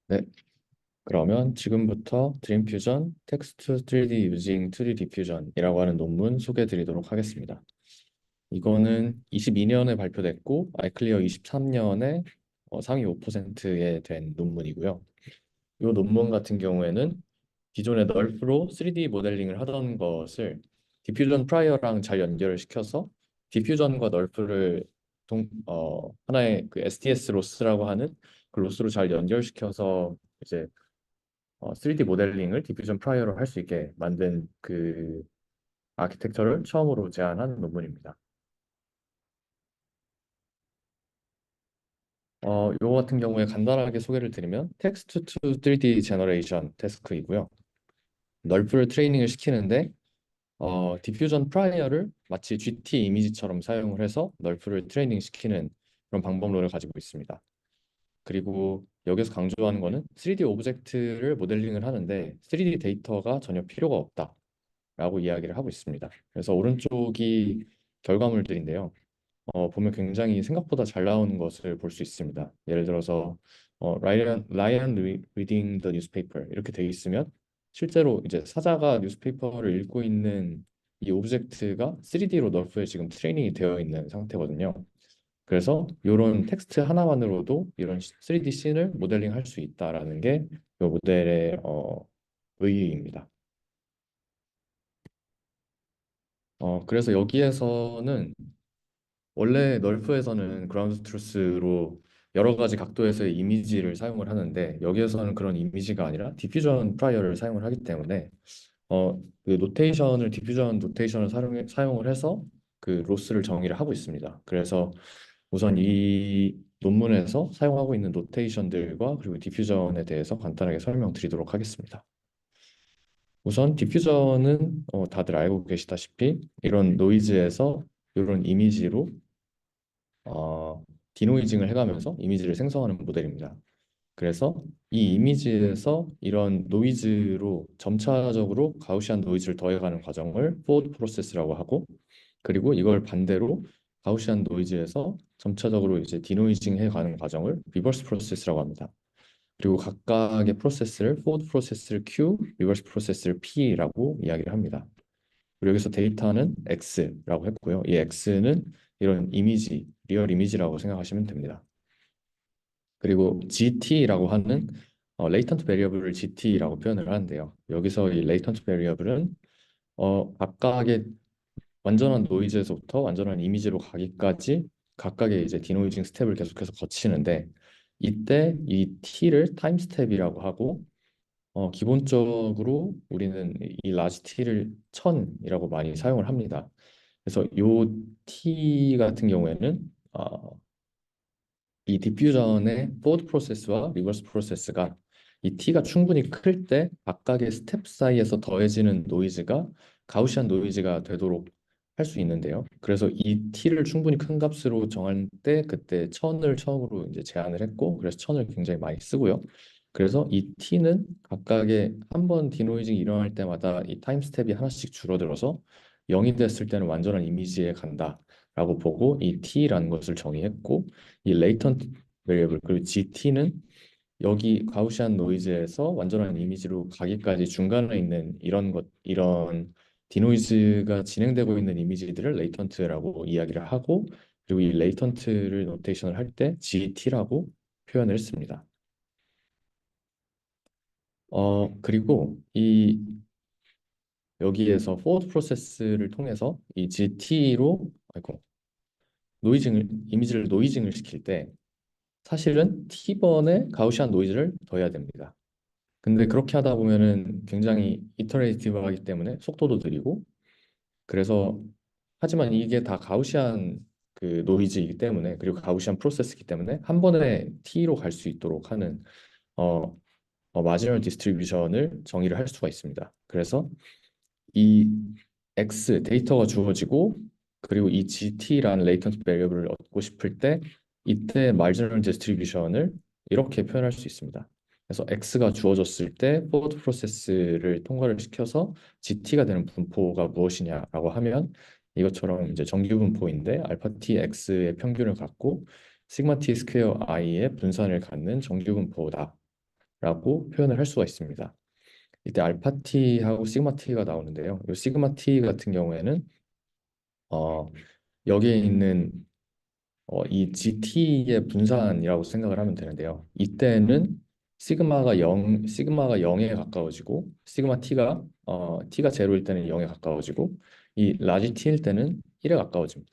네, 그러면 지금부터 드림퓨전 텍스트 3D using 2D diffusion이라고 하는 논문 소개해 드리도록 하겠습니다. 이거는 22년에 발표됐고 아이클리어 23년에 상위 5%에 된 논문이고요. 이 논문 같은 경우에는 기존의 널프로 3D 모델링을 하던 것을 디퓨전 프라이어랑 잘 연결을 시켜서 디퓨전과 널프를 하나의 그 STS 로스라고 하는 그 로스로 잘 연결시켜서 이제 3D 모델링을 디퓨전 프라이어로 할 수 있게 만든 그 아키텍처를 처음으로 제안한 논문입니다. 요거 같은 경우에 간단하게 소개를 드리면 텍스트 투 3D 제너레이션 태스크이고요. 널프를 트레이닝을 시키는데 디퓨전 프라이어를 마치 GT 이미지처럼 사용을 해서 널프를 트레이닝 시키는 그런 방법론을 가지고 있습니다. 그리고 여기서 강조하는 거는 3D 오브젝트를 모델링을 하는데 3D 데이터가 전혀 필요가 없다라고 이야기를 하고 있습니다. 그래서 오른쪽이 결과물들인데요. 보면 굉장히 생각보다 잘 나오는 것을 볼 수 있습니다. 예를 들어서 라이언 reading the newspaper 이렇게 돼 있으면 실제로 이제 사자가 뉴스페이퍼를 읽고 있는 이 오브젝트가 3D로 널프에 지금 트레이닝이 되어 있는 상태거든요. 그래서 이런 텍스트 하나만으로도 이런 3D 씬을 모델링 할 수 있다라는 게 이 모델의 의의입니다. 그래서 여기에서는 원래 널프에서는 그라운드 트루스로 여러 가지 각도에서의 이미지를 사용을 하는데 여기에서는 그런 이미지가 아니라 디퓨전 프라이어를 사용을 하기 때문에 그 노테이션을 디퓨전 노테이션을 사용을 해서 그 로스를 정의를 하고 있습니다. 그래서 우선 이 논문에서 사용하고 있는 노테이션들과 그리고 디퓨전에 대해서 간단하게 설명드리도록 하겠습니다. 우선 디퓨전은 다들 알고 계시다시피 이런 노이즈에서 이런 이미지로 디노이징을 해가면서 이미지를 생성하는 모델입니다. 그래서 이 이미지에서 이런 노이즈로 점차적으로 가우시안 노이즈를 더해가는 과정을 포워드 프로세스라고 하고, 그리고 이걸 반대로 가우시안 노이즈에서 점차적으로 이제 디노이징 해가는 과정을 리버스 프로세스라고 합니다. 그리고 각각의 프로세스를 포워드 프로세스를 Q, 리버스 프로세스를 P라고 이야기를 합니다. 그리고 여기서 데이터는 X라고 했고요. 이 X는 이런 이미지, 리얼 이미지라고 생각하시면 됩니다. 그리고 GT라고 하는 레이턴트 베리어블을 GT라고 표현을 하는데요. 여기서 이 레이턴트 베리어블은 각각의 완전한 노이즈에서부터 완전한 이미지로 가기까지 각각의 이제 디노이징 스텝을 계속해서 거치는데 이때 이 T를 타임 스텝이라고 하고 기본적으로 우리는 이 라지 T를 1000이라고 많이 사용을 합니다. 그래서 요 T 같은 경우에는 이 디퓨전의 포워드 프로세스와 리버스 프로세스가 이 T가 충분히 클 때 각각의 스텝 사이에서 더해지는 노이즈가 가우시안 노이즈가 되도록 할 수 있는데요. 그래서 이 T를 충분히 큰 값으로 정할 때 그때 1000을 처음으로 이제 제안을 했고 그래서 1000을 굉장히 많이 쓰고요. 그래서 이 T는 각각의 한 번 디노이징이 일어날 때마다 이 타임 스텝이 하나씩 줄어들어서 0이 됐을 때는 완전한 이미지에 간다라고 보고 이 T라는 것을 정의했고 이 레이턴트 베리어블 그리고 GT는 여기 가우시안 노이즈에서 완전한 이미지로 가기까지 중간에 있는 이런 디노이즈가 진행되고 있는 이미지들을 레이턴트라고 이야기를 하고 그리고 이 레이턴트를 노테이션을 할 때 GT라고 표현을 했습니다. 그리고 이 여기에서 포워드 프로세스를 통해서 이 GT로 이미지를 노이징을 시킬 때 사실은 T번의 가우시안 노이즈를 더해야 됩니다. 근데 그렇게 하다 보면은 굉장히 이터레이티브하기 때문에 속도도 느리고 그래서 하지만 이게 다 가우시안 그 노이즈이기 때문에 그리고 가우시안 프로세스이기 때문에 한 번에 T로 갈 수 있도록 하는 어, 마지널 디스트리뷰션을 정의를 할 수가 있습니다. 그래서 이 X 데이터가 주어지고 그리고 이 GT라는 레이턴트 베리어블을 얻고 싶을 때 이때 마지널 디스트리뷰션을 이렇게 표현할 수 있습니다. 그래서 X가 주어졌을 때 포워드 프로세스를 통과를 시켜서 GT가 되는 분포가 무엇이냐라고 하면 이것처럼 이제 정규 분포인데 알파 T X의 평균을 갖고 시그마 T 스퀘어 I의 분산을 갖는 정규 분포다라고 라고 표현을 할 수가 있습니다. 이때 알파 t하고 시그마 t가 나오는데요. 이 시그마 t 같은 경우에는 어, 여기에 있는 이 GT의 분산이라고 생각을 하면 되는데요. 이때는 시그마가 0에 가까워지고 시그마 t가 제로일 때는 0에 가까워지고 이 라지 t일 때는 1에 가까워집니다.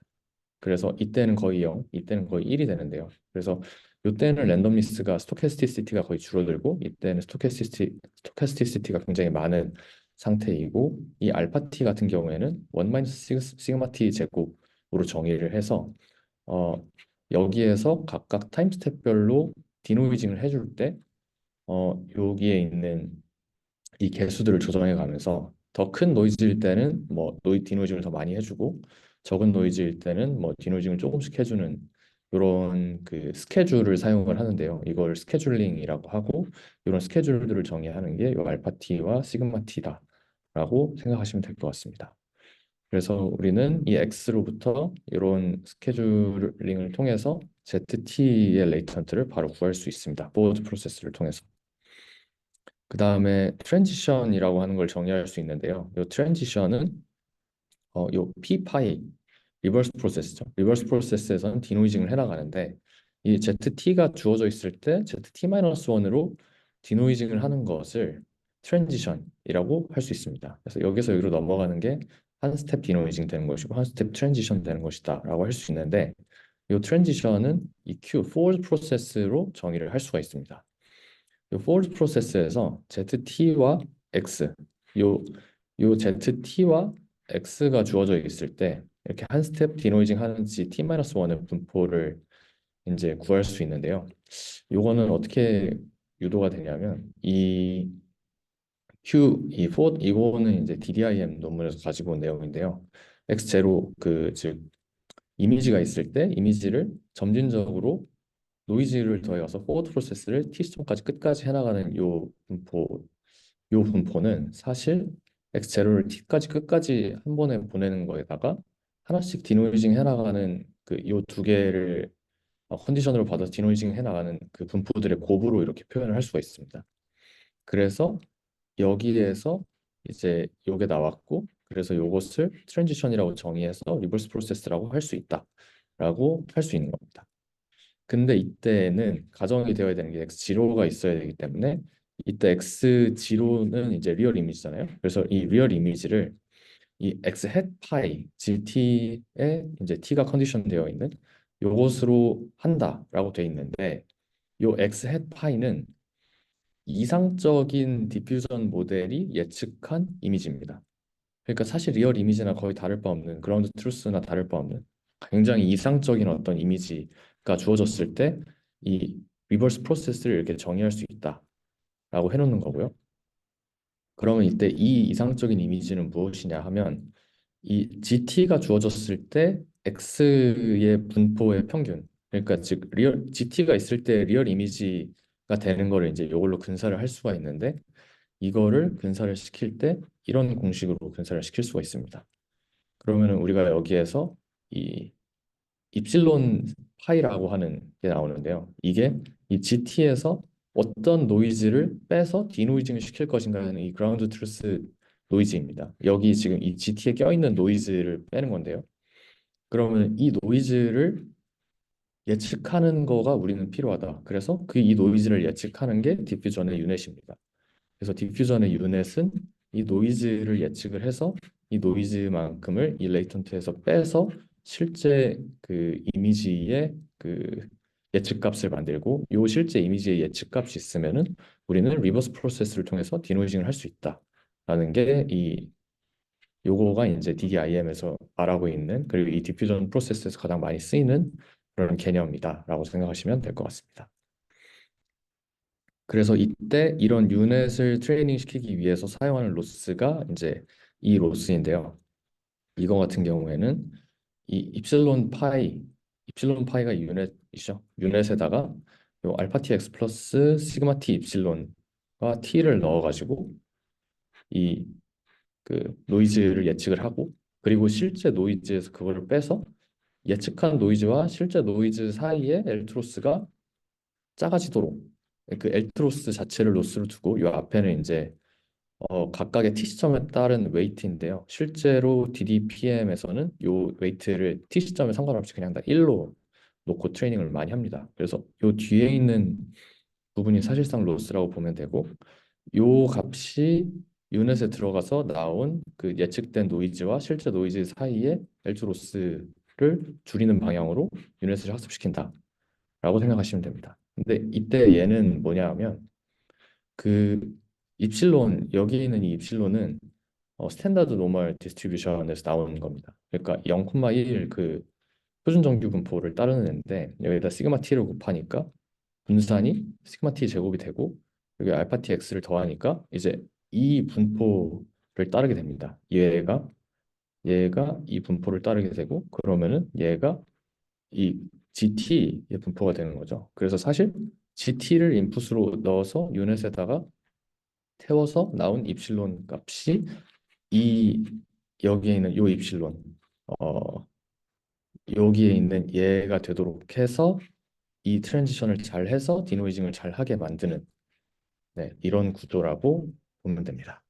그래서 이때는 거의 0, 이때는 거의 1이 되는데요. 그래서 이때는 랜덤리스가 스토캐스티시티가 거의 줄어들고 이때는 스토캐스티시티가 굉장히 많은 상태이고 이 알파 t 같은 경우에는 1 마이너스 시그마 t 제곱으로 정의를 해서 어, 여기에서 각각 타임 스텝별로 디노이징을 해줄 때 여기에 있는 이 개수들을 조정해 가면서 더 큰 노이즈일 때는 뭐 디노이징을 더 많이 해주고 적은 노이즈일 때는 뭐 디노이징을 조금씩 해주는 이런 그 스케줄을 사용을 하는데요. 이걸 스케줄링이라고 하고 이런 스케줄들을 정의하는 게 이 알파 t와 시그마 t다라고 생각하시면 될 것 같습니다. 그래서 우리는 이 X로부터 이런 스케줄링을 통해서 ZT의 레이턴트를 바로 구할 수 있습니다. 보드 프로세스를 통해서. 그 다음에 트랜지션이라고 하는 걸 정의할 수 있는데요. 이 트랜지션은 요 P-파이 리버스 프로세스죠. 리버스 프로세스에서는 디노이징을 해나가는데 이 ZT가 주어져 있을 때 ZT-1으로 디노이징을 하는 것을 트랜지션이라고 할 수 있습니다. 그래서 여기서 여기로 넘어가는 게 한 스텝 디노이징 되는 것이고 한 스텝 트랜지션 되는 것이다라고 할 수 있는데 이 트랜지션은 이 forward 프로세스로 정의를 할 수가 있습니다. 이 forward 프로세스에서 ZT와 X 요 ZT와 X가 주어져 있을 때 이렇게 한 스텝 디노이징 하는지 T-1의 분포를 이제 구할 수 있는데요. 요거는 어떻게 유도가 되냐면 이거는 이제 DDIM 논문에서 가지고 온 내용인데요. X0 즉 이미지가 있을 때 이미지를 점진적으로 노이즈를 더해서 포워드 프로세스를 T 시점까지 끝까지 해나가는 요 분포는 사실 X0를 T까지 끝까지 한 번에 보내는 거에다가 하나씩 디노이징 해나가는 그 요 두 개를 컨디션으로 받아서 디노이징 해나가는 그 분포들의 곱으로 이렇게 표현을 할 수가 있습니다. 그래서 여기에서 이제 요게 나왔고 그래서 요것을 트랜지션이라고 정의해서 리버스 프로세스라고 할 수 있다라고 할 수 있는 겁니다. 근데 이때는 가정이 되어야 되는 게 X0가 있어야 되기 때문에 이때 X0는 이제 리얼 이미지잖아요. 그래서 이 리얼 이미지를 이 X 햇 파이 GT에 이제 T가 컨디션 되어 있는 요것으로 한다라고 돼 있는데 요 X 햇 파이는 이상적인 디퓨전 모델이 예측한 이미지입니다. 그러니까 사실 리얼 이미지나 거의 다를 바 없는 그라운드 트루스나 다를 바 없는 굉장히 이상적인 어떤 이미지가 주어졌을 때 이 리버스 프로세스를 이렇게 정의할 수 있다라고 해놓는 거고요. 그러면 이때 이 이상적인 이미지는 무엇이냐 하면 이 GT가 주어졌을 때 X의 분포의 평균 그러니까 즉 리얼 GT가 있을 때 리얼 이미지가 되는 거를 이제 이걸로 근사를 할 수가 있는데 이거를 근사를 시킬 때 이런 공식으로 근사를 시킬 수가 있습니다. 그러면은 우리가 여기에서 이 입실론 파이라고 하는 게 나오는데요. 이게 이 GT에서 어떤 노이즈를 빼서 디노이징을 시킬 것인가 하는 이 그라운드 트루스 노이즈입니다. 여기 지금 이 GT에 껴있는 노이즈를 빼는 건데요. 그러면 이 노이즈를 예측하는 거가 우리는 필요하다. 그래서 이 노이즈를 예측하는 게 디퓨전의 유넷입니다. 그래서 디퓨전의 유넷은 이 노이즈를 예측을 해서 이 노이즈만큼을 이 레이턴트에서 빼서 실제 그 이미지의 그 예측값을 만들고 요 실제 이미지의 예측값이 있으면은 우리는 리버스 프로세스를 통해서 디노이징을 할 수 있다라는 게 이 요거가 이제 DDIM에서 말하고 있는 그리고 이 디퓨전 프로세스에서 가장 많이 쓰이는 그런 개념이다라고 생각하시면 될 것 같습니다. 그래서 이때 이런 유넷을 트레이닝 시키기 위해서 사용하는 로스가 이제 이 로스인데요. 이거 같은 경우에는 이 입실론 파이가 유넷이죠. 유넷에다가 요 알파 t x 플러스 시그마 t 입실론과 t를 넣어가지고 이 그 노이즈를 예측을 하고 그리고 실제 노이즈에서 그거를 빼서 예측한 노이즈와 실제 노이즈 사이에 엘트로스가 작아지도록 그 엘트로스 자체를 로스로 두고 요 앞에는 이제 각각의 t 시점에 따른 웨이트인데요. 실제로 DDPM에서는 요 웨이트를 t 시점에 상관없이 그냥 다 1로 놓고 트레이닝을 많이 합니다. 그래서 요 뒤에 있는 부분이 사실상 로스라고 보면 되고, 요 값이 유닛에 들어가서 나온 그 예측된 노이즈와 실제 노이즈 사이에 엘트 로스를 줄이는 방향으로 유닛을 학습시킨다라고 생각하시면 됩니다. 근데 이때 얘는 뭐냐 하면 그 입실론, 여기 있는 이 입실론은 스탠다드 노멀 디스트리뷰션에서 나오는 겁니다. 그러니까 0,1 그 표준 정규 분포를 따르는 애인데, 여기다 시그마 t를 곱하니까 분산이 시그마 t 제곱이 되고, 여기 알파 t x를 더하니까 이제 이 분포를 따르게 됩니다. 얘가 이 분포를 따르게 되고, 그러면은 얘가 이 GT의 분포가 되는 거죠. 그래서 사실 GT를 인풋으로 넣어서 유닛에다가 태워서 나온 입실론 값이 이 여기에 있는 요 입실론, 어 여기에 있는 얘가 되도록 해서 이 트랜지션을 잘 해서 디노이징을 잘 하게 만드는, 네, 이런 구조라고 보면 됩니다.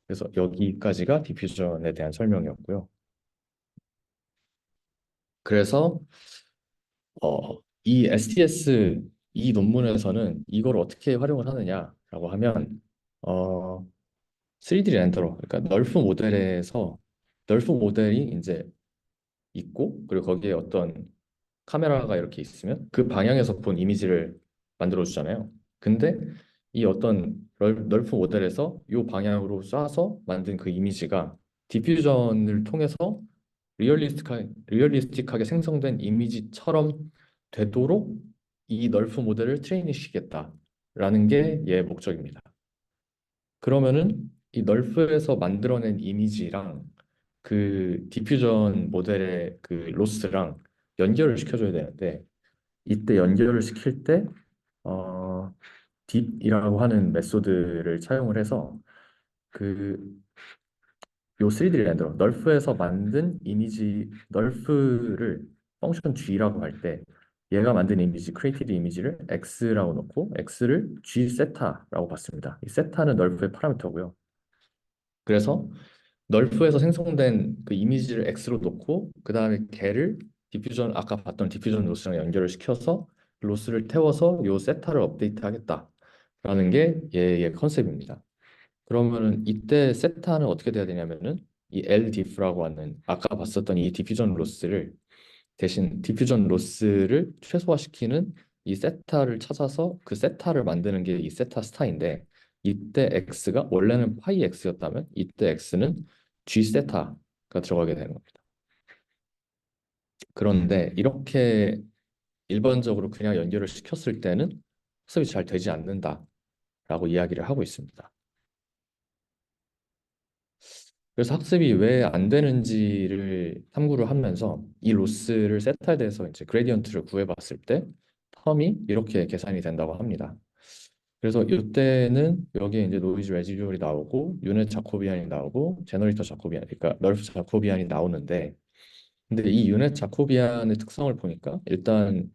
그래서 여기까지가 디퓨전에 대한 설명이었고요. 그래서 이 STS 이 논문에서는 이걸 어떻게 활용을 하느냐라고 하면 어, 3D 렌더러, 그러니까 널프 모델에서 널프 모델이 이제 있고, 그리고 거기에 어떤 카메라가 이렇게 있으면 그 방향에서 본 이미지를 만들어 주잖아요. 근데 이 어떤 널프 모델에서 이 방향으로 쏴서 만든 그 이미지가 디퓨전을 통해서 리얼리스틱하게 생성된 이미지처럼 되도록 이 널프 모델을 트레이닝 시키겠다라는 게 얘의 목적입니다. 그러면은 이 널프에서 만들어낸 이미지랑 그 디퓨전 모델의 그 로스랑 연결을 시켜줘야 되는데, 이때 연결을 시킬 때 딥이라고 하는 메소드를 사용을 해서 그 요 3D 렌더러 널프에서 만든 이미지 널프를 펑션 G라고 할 때, 얘가 만든 이미지 크리에이티드 이미지를 X라고 놓고 X를 G 세타라고 봤습니다. 이 세타는 널프의 파라미터고요. 그래서 널프에서 생성된 그 이미지를 X로 놓고 그 다음에 걔를 디퓨전, 아까 봤던 디퓨전 로스랑 연결을 시켜서 로스를 태워서 요 세타를 업데이트 하겠다라는 게 얘의 컨셉입니다. 그러면은 이때 세타는 어떻게 돼야 되냐면은 이 LDIF라고 하는 아까 봤었던 이 디퓨전 로스를 대신 디퓨전 로스를 최소화시키는 이 세타를 찾아서 그 세타를 만드는 게 이 세타 스타인데, 이때 x가 원래는 파이 x였다면 이때 x는 g 세타가 들어가게 되는 겁니다. 그런데 이렇게 일반적으로 그냥 연결을 시켰을 때는 학습이 잘 되지 않는다라고 이야기를 하고 있습니다. 그래서 학습이 왜 안 되는지를 탐구를 하면서 이 로스를 세타에 대해서 이제 그레디언트를 구해봤을 때 텀이 이렇게 계산이 된다고 합니다. 그래서 이때는 여기에 이제 노이즈 레지듀얼이 나오고 유닛 자코비안이 나오고 제너레이터 자코비안, 그러니까 널프 자코비안이 나오는데, 근데 이 유닛 자코비안의 특성을 보니까 일단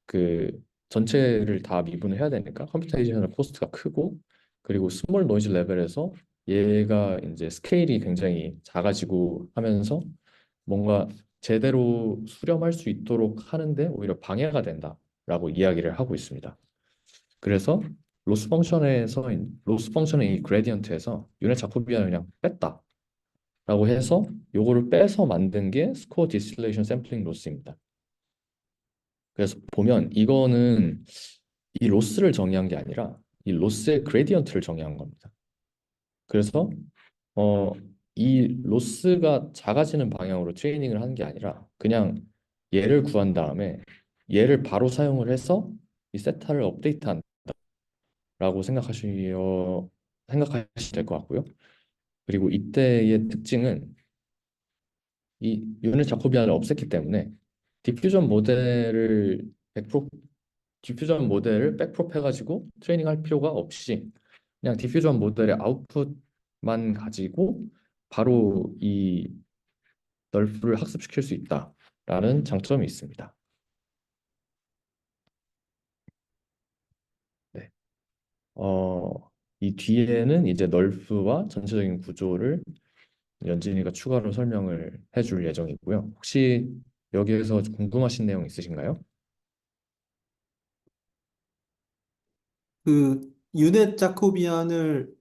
그 전체를 다 미분을 해야 되니까 컴퓨테이셔널 코스트가 크고, 그리고 스몰 노이즈 레벨에서 얘가 이제 스케일이 굉장히 작아지고 하면서 뭔가 제대로 수렴할 수 있도록 하는데 오히려 방해가 된다라고 이야기를 하고 있습니다. 그래서 로스 펑션의 이 그레디언트에서 유닛 자코비안을 그냥 뺐다라고 해서 요거를 빼서 만든 게 스코어 디스틸레이션 샘플링 로스입니다. 그래서 보면 이거는 이 로스를 정의한 게 아니라 이 로스의 그레디언트를 정의한 겁니다. 그래서 어, 이 로스가 작아지는 방향으로 트레이닝을 하는 게 아니라 그냥 얘를 구한 다음에 얘를 바로 사용을 해서 이 세타를 업데이트한다라고 생각하시면 될 것 같고요. 그리고 이때의 특징은 이 유닛 자코비안을 없앴기 때문에 디퓨전 모델을 100% 디퓨전 모델을 백프롭 해가지고 트레이닝할 필요가 없이 그냥 디퓨전 모델의 아웃풋만 가지고 바로 이 널프를 학습시킬 수 있다라는 장점이 있습니다. 네. 이 뒤에는 이제 널프와 전체적인 구조를 연진이가 추가로 설명을 해줄 예정이고요. 혹시 여기에서 궁금하신 내용 있으신가요? 그 유넷 자코비안을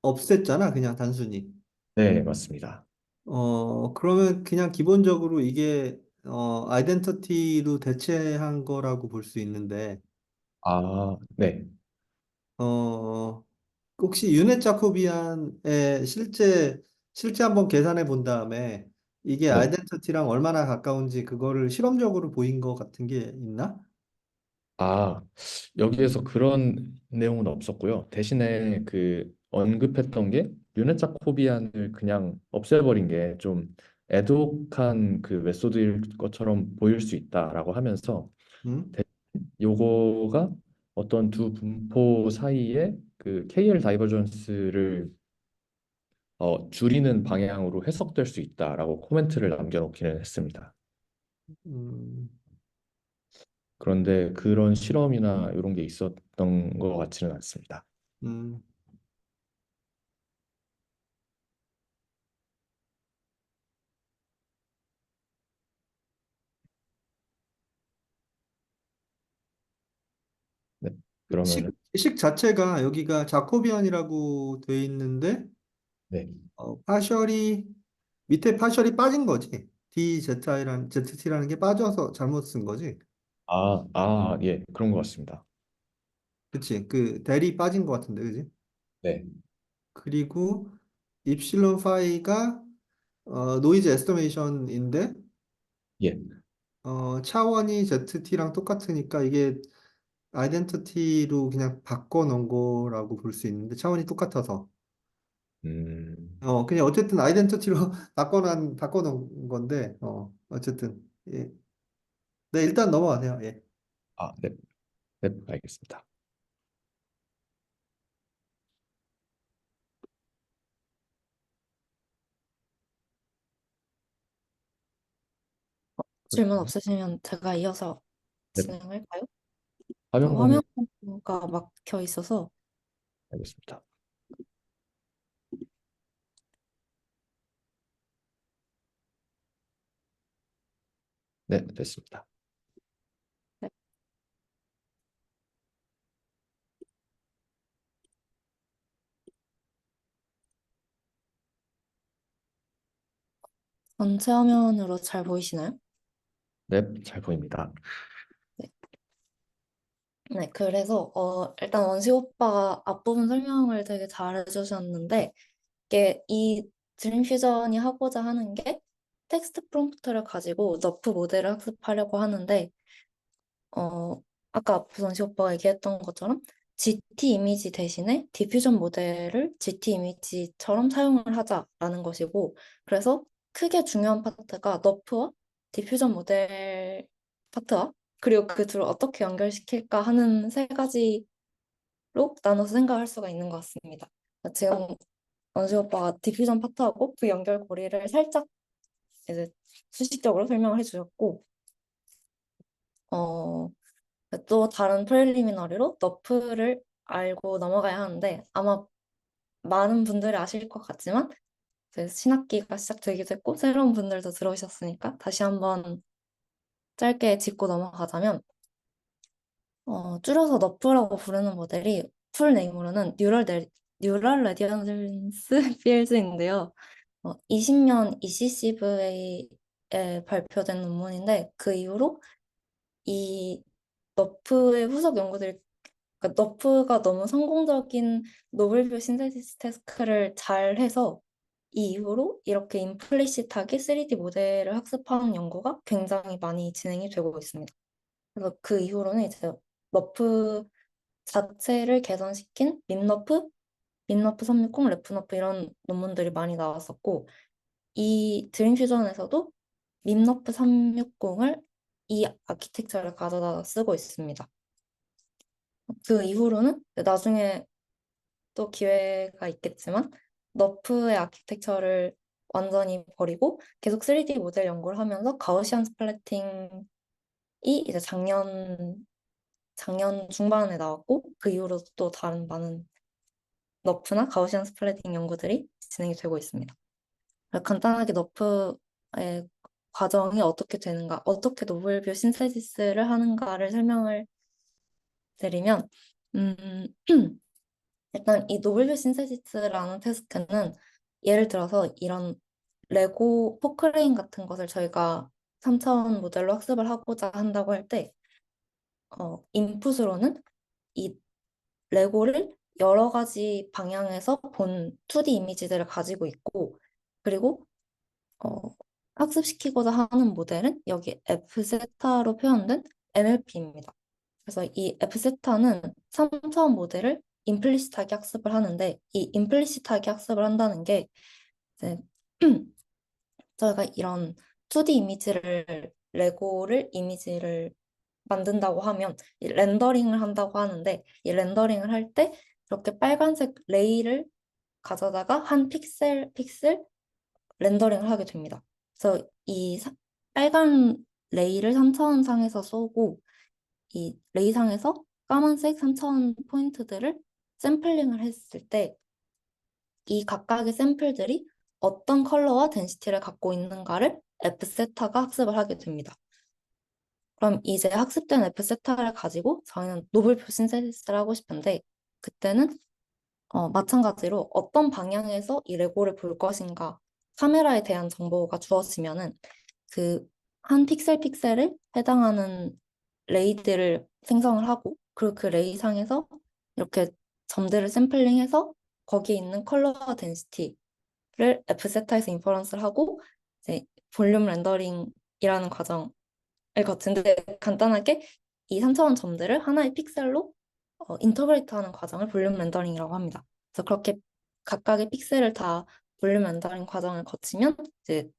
없앴잖아, 그냥 단순히. 네, 맞습니다. 그러면 그냥 기본적으로 이게 아이덴티티로 대체한 거라고 볼 수 있는데, 아, 네, 어, 혹시 유넷 자코비안의 실제 한번 계산해 본 다음에 이게 네. 아이덴티티랑 얼마나 가까운지 그거를 실험적으로 보인 거 같은 게 있나? 아, 여기에서 그런 내용은 없었고요. 대신에 그 언급했던 게 유네자코비안을 그냥 없애버린 게 좀 애독한 그 메소드일 것처럼 보일 수 있다라고 하면서 응? 요거가 어떤 두 분포 사이에 그 KL 다이버전스를 줄이는 방향으로 해석될 수 있다라고 코멘트를 남겨놓기는 했습니다. 음, 그런데 그런 실험이나 이런 게 있었던 것 같지는 않습니다. 음, 네, 그러면은 식 자체가 여기가 자코비안이라고 돼 있는데 네, 파셜이 밑에 파셜이 빠진 거지. DZI라는 ZT라는 게 빠져서 잘못 쓴 거지. 예, 그런 것 같습니다. 그치? 그 대리 빠진 것 같은데, 그지? 네, 그리고 입실론 파이가 노이즈 에스티메이션인데 예, 차원이 ZT랑 똑같으니까 이게 아이덴티티로 그냥 바꿔 놓은 거라고 볼 수 있는데 차원이 똑같아서 음, 그냥 어쨌든 아이덴티티로 바꿔 놓은 건데 어쨌든 예. 네, 일단 넘어가세요. 예. 네, 네, 알겠습니다. 질문 그러면 없으시면 제가 이어서 네, 진행할까요? 화면 공유 화면가 막혀 있어서. 알겠습니다. 네, 됐습니다. 네. 전체 화면으로 잘 보이시나요? 네, 잘 보입니다. 네. 네, 그래서 일단 원식 오빠가 앞부분 설명을 되게 잘 해주셨는데 이게 이 드림 퓨전이 하고자 하는 게 텍스트 프롬프트를 가지고 너프 모델을 학습하려고 하는데 아까 부선시 오빠가 얘기했던 것처럼 GT 이미지 대신에 디퓨전 모델을 GT 이미지처럼 사용을 하자라는 것이고, 그래서 크게 중요한 파트가 너프와 디퓨전 모델 파트와 그리고 그 둘을 어떻게 연결시킬까 하는 세 가지로 나눠서 생각할 수가 있는 것 같습니다. 지금 원시 오빠가 디퓨전 파트하고 그 연결고리를 살짝 이제 수식적으로 설명을 해주셨고, 어, 또 다른 프렐리미너리로 너프를 알고 넘어가야 하는데 아마 많은 분들이 아실 것 같지만 이제 신학기가 시작되기도 했고 새로운 분들도 들어오셨으니까 다시 한번 짧게 짚고 넘어가자면 줄여서 너프라고 부르는 모델이 풀 네임으로는 뉴럴 레디언스 필드인데요. 20년 ECCV에 발표된 논문인데 그 이후로 이 너프의 후속 연구들이 그러니까 너프가 너무 성공적인 노블뷰 신세시스 태스크를 잘 해서 이 이후로 이렇게 임플리시트하게 3D 모델을 학습하는 연구가 굉장히 많이 진행이 되고 있습니다. 그래서 그 이후로는 이제 너프 자체를 개선시킨 민너프 360, 레프너프 이런 논문들이 많이 나왔었고 이 드림 퓨전에서도 민너프 360을 이 아키텍처를 가져다 쓰고 있습니다. 그 이후로는 나중에 또 기회가 있겠지만 너프의 아키텍처를 완전히 버리고 계속 3D 모델 연구를 하면서 가우시안 스플래팅이 이제 작년 중반에 나왔고 그 이후로 또 다른 많은 너프나 가우시안 스플래팅 연구들이 진행이 되고 있습니다. 간단하게 너프의 과정이 어떻게 되는가, 어떻게 노블뷰 신세시스를 하는가를 설명을 드리면, 음, 일단 이 노블뷰 신세시스라는 테스트는 예를 들어서 이런 레고 포크레인 같은 것을 저희가 3차원 모델로 학습을 하고자 한다고 할 때, 인풋으로는 이 레고를 여러 가지 방향에서 본 2D 이미지들을 가지고 있고, 그리고 어, 학습시키고자 하는 모델은 여기 F세타로 표현된 NLP입니다. 그래서 이 F세타는 3차원 모델을 임플리시트하게 학습을 하는데 이 임플리시트하게 학습을 한다는 게 이제 저희가 이런 2D 이미지를 레고를 이미지를 만든다고 하면 이 렌더링을 한다고 하는데 이 렌더링을 할 때 이렇게 빨간색 레이를 가져다가 한 픽셀 렌더링을 하게 됩니다. 그래서 빨간 레이를 3차원 상에서 쏘고 이 레이 상에서 까만색 3차원 포인트들을 샘플링을 했을 때 이 각각의 샘플들이 어떤 컬러와 덴시티를 갖고 있는가를 F세타가 학습을 하게 됩니다. 그럼 이제 학습된 F세타를 가지고 저희는 노블표 신세시스를 하고 싶은데 그때는 마찬가지로 어떤 방향에서 이 레고를 볼 것인가 카메라에 대한 정보가 주어지면은 그 한 픽셀에 해당하는 레이들을 생성을 하고 그리고 그 레이 상에서 이렇게 점들을 샘플링해서 거기에 있는 컬러와 덴시티를 F세타에서 인퍼런스를 하고 이제 볼륨 렌더링이라는 과정을 거치는데 간단하게 이 3차원 점들을 하나의 픽셀로 인터그레이트하는 과정을 볼륨 렌더링이라고 합니다. 그래서 그렇게 각각의 픽셀을 다 볼륨 렌더링 과정을 거치면 이제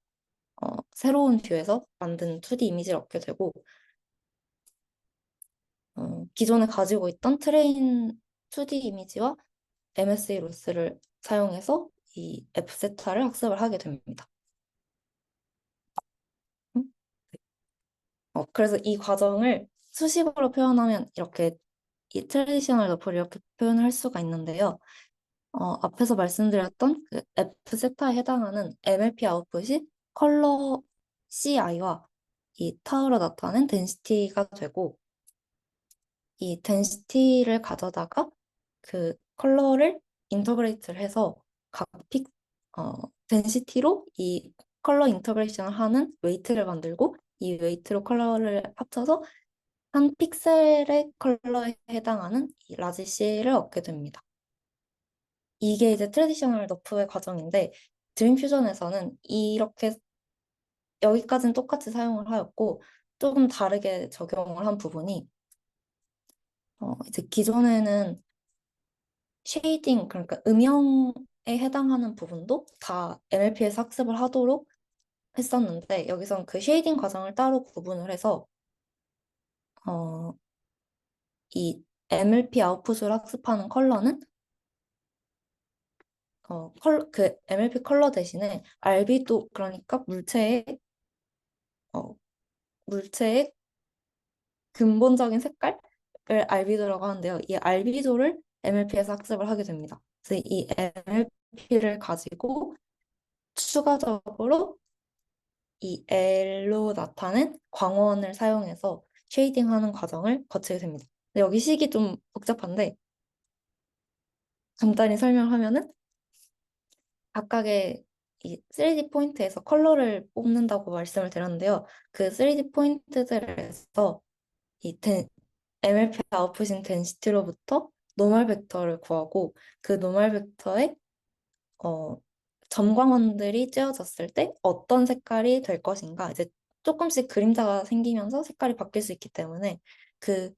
새로운 뷰에서 만든 2D 이미지를 얻게 되고 기존에 가지고 있던 트레인 2D 이미지와 MSE 로스를 사용해서 이 F세타를 학습을 하게 됩니다. 음? 그래서 이 과정을 수식어로 표현하면 이렇게 이 트레디셔널 너프를 이렇게 표현할 수가 있는데요. 앞에서 말씀드렸던 그 F세타에 해당하는 MLP 아웃풋이 컬러 CI와 이 타우로 나타낸 덴시티가 되고 이 덴시티를 가져다가 그 컬러를 인터그레이트를 해서 각 덴시티로 이 컬러 인터그레이션을 하는 웨이트를 만들고 이 웨이트로 컬러를 합쳐서 한 픽셀의 컬러에 해당하는 이 라지 C를 얻게 됩니다. 이게 이제 트레디셔널 너프의 과정인데 드림 퓨전에서는 이렇게 여기까지는 똑같이 사용을 하였고 조금 다르게 적용을 한 부분이 이제 기존에는 쉐이딩 그러니까 음영에 해당하는 부분도 다 NLP에서 학습을 하도록 했었는데 여기선 그 쉐이딩 과정을 따로 구분을 해서 어, 이 MLP 아웃풋을 학습하는 컬러는 그 MLP 컬러 대신에 알비도 그러니까 물체의 근본적인 색깔을 알비도라고 하는데요. 이 알비도를 MLP에서 학습을 하게 됩니다. 그래서 이 MLP를 가지고 추가적으로 이 L로 나타낸 광원을 사용해서 쉐이딩하는 과정을 거치게 됩니다. 여기 식이 좀 복잡한데 간단히 설명하면은 각각의 이 3D 포인트에서 컬러를 뽑는다고 말씀을 드렸는데요. 그 3D 포인트들에서 이 MLP 아웃풋인 덴시티로부터 노멀 벡터를 구하고 그 노멀 벡터에 어, 점광원들이 쬐어졌을 때 어떤 색깔이 될 것인가 이제 조금씩 그림자가 생기면서 색깔이 바뀔 수 있기 때문에 그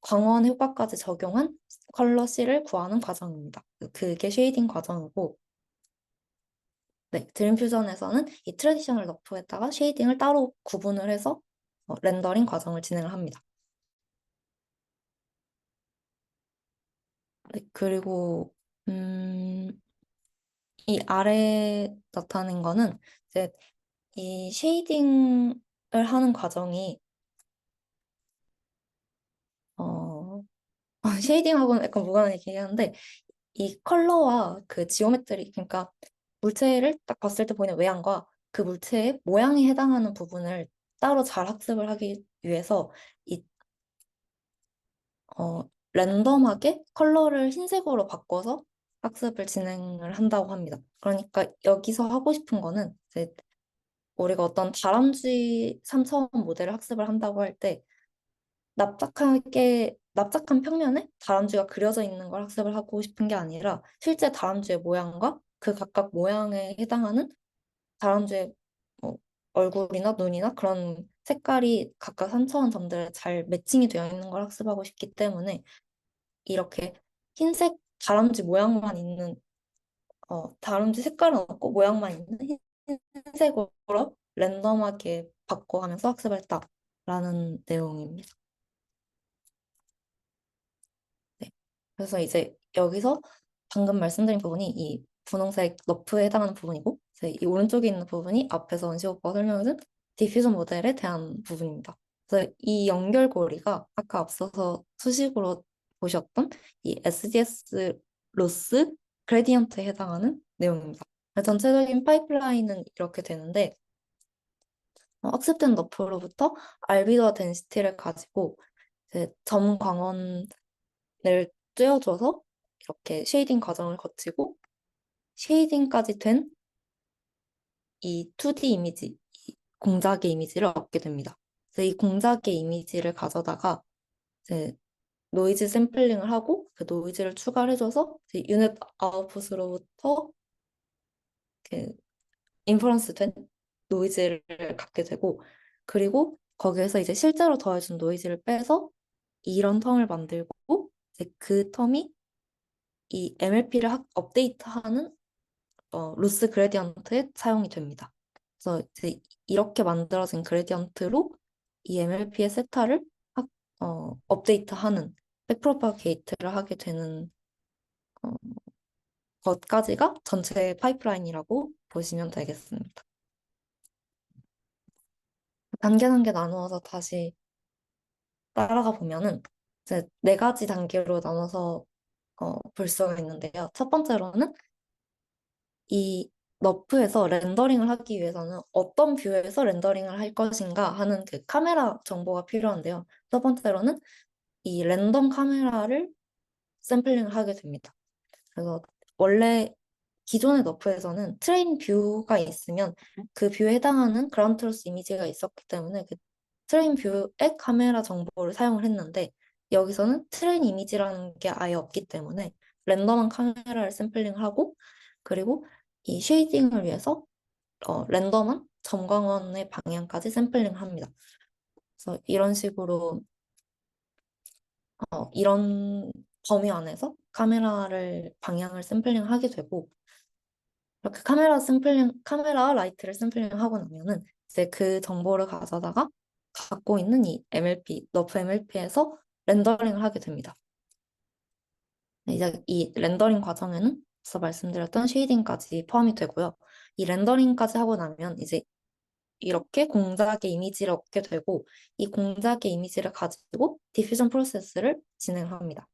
광원 효과까지 적용한 컬러 C를 구하는 과정입니다. 그게 쉐이딩 과정이고 네, 드림 퓨전에서는 이 트래디셔널 너프에다가 쉐이딩을 따로 구분을 해서 렌더링 과정을 진행을 합니다. 네, 그리고 이 아래 나타낸 거는 이제 이 쉐이딩을 하는 과정이 쉐이딩하고는 약간 무관한 얘기긴 한데 이 컬러와 그 지오메트리 그러니까 물체를 딱 봤을 때 보이는 외양과 그 물체의 모양에 해당하는 부분을 따로 잘 학습을 하기 위해서 이 랜덤하게 컬러를 흰색으로 바꿔서 학습을 진행을 한다고 합니다. 그러니까 여기서 하고 싶은 거는 이제 우리가 어떤 다람쥐 3차원 모델을 학습을 한다고 할 때 납작한 평면에 다람쥐가 그려져 있는 걸 학습을 하고 싶은 게 아니라 실제 다람쥐의 모양과 그 각각 모양에 해당하는 다람쥐의 뭐 얼굴이나 눈이나 그런 색깔이 각각 3차원 점들에 잘 매칭이 되어 있는 걸 학습하고 싶기 때문에 이렇게 흰색 다람쥐 모양만 있는 다람쥐 색깔은 없고 모양만 있는 흰색으로 랜덤하게 바꿔가면서 학습했다라는 내용입니다. 네. 그래서 이제 여기서 방금 말씀드린 부분이 이 분홍색 너프에 해당하는 부분이고 이제 이 오른쪽에 있는 부분이 앞에서 원시 오빠가 설명해준 디퓨전 모델에 대한 부분입니다. 그래서 이 연결고리가 아까 앞서서 수식으로 보셨던 이 SDS 로스 그레디언트에 해당하는 내용입니다. 전체적인 파이프라인은 이렇게 되는데 학습된 너프로부터 알비도와 덴시티를 가지고 이제 점 광원을 쬐어줘서 이렇게 쉐이딩 과정을 거치고 쉐이딩까지 된 이 2D 이미지, 이 공작의 이미지를 얻게 됩니다. 그래서 이 공작의 이미지를 가져다가 이제 노이즈 샘플링을 하고 그 노이즈를 추가를 해줘서 이제 유닛 아웃풋으로부터 그 인퍼런스 된 노이즈를 갖게 되고 그리고 거기에서 이제 실제로 더해준 노이즈를 빼서 이런 텀을 만들고 이제 그 텀이 이 MLP를 업데이트하는 로스 그레디언트에 사용이 됩니다. 그래서 이제 이렇게 만들어진 그레디언트로 이 MLP의 세타를 업데이트하는 백프로파게이트를 하게 되는 어, 것까지가 전체 파이프라인이라고 보시면 되겠습니다. 단계 단계 나누어서 다시 따라가 보면은 이제 네 가지 단계로 나눠서 볼 수가 있는데요. 첫 번째로는 이 너프에서 렌더링을 하기 위해서는 어떤 뷰에서 렌더링을 할 것인가 하는 그 카메라 정보가 필요한데요. 첫 번째로는 이 랜덤 카메라를 샘플링을 하게 됩니다. 그래서 원래 기존의 너프에서는 트레인 뷰가 있으면 그 뷰에 해당하는 그라운드 트루스 이미지가 있었기 때문에 그 트레인 뷰의 카메라 정보를 사용을 했는데 여기서는 트레인 이미지라는 게 아예 없기 때문에 랜덤한 카메라를 샘플링하고 그리고 이 쉐이딩을 위해서 랜덤한 점광원의 방향까지 샘플링합니다. 그래서 이런 식으로 이런 범위 안에서 카메라를 방향을 샘플링하게 되고 이렇게 카메라 라이트를 샘플링하고 나면은 이제 그 정보를 가져다가 갖고 있는 이 MLP, 너프 MLP에서 렌더링을 하게 됩니다. 이제 이 렌더링 과정에는 앞서 말씀드렸던 쉐이딩까지 포함이 되고요. 이 렌더링까지 하고 나면 이제 이렇게 공작의 이미지를 얻게 되고 이 공작의 이미지를 가지고 디퓨전 프로세스를 진행합니다.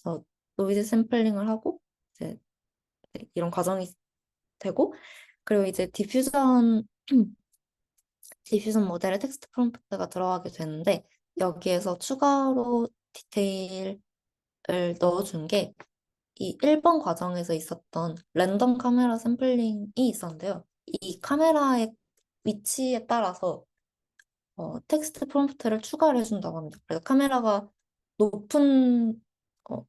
그래서 노이즈 샘플링을 하고 이제 이런 과정이 되고 그리고 이제 디퓨전 모델에 텍스트 프롬프트가 들어가게 되는데 여기에서 추가로 디테일을 넣어준 게 이 1번 과정에서 있었던 랜덤 카메라 샘플링이 있었는데요. 이 카메라의 위치에 따라서 텍스트 프롬프트를 추가를 해준다고 합니다. 그래서 카메라가 높은 어,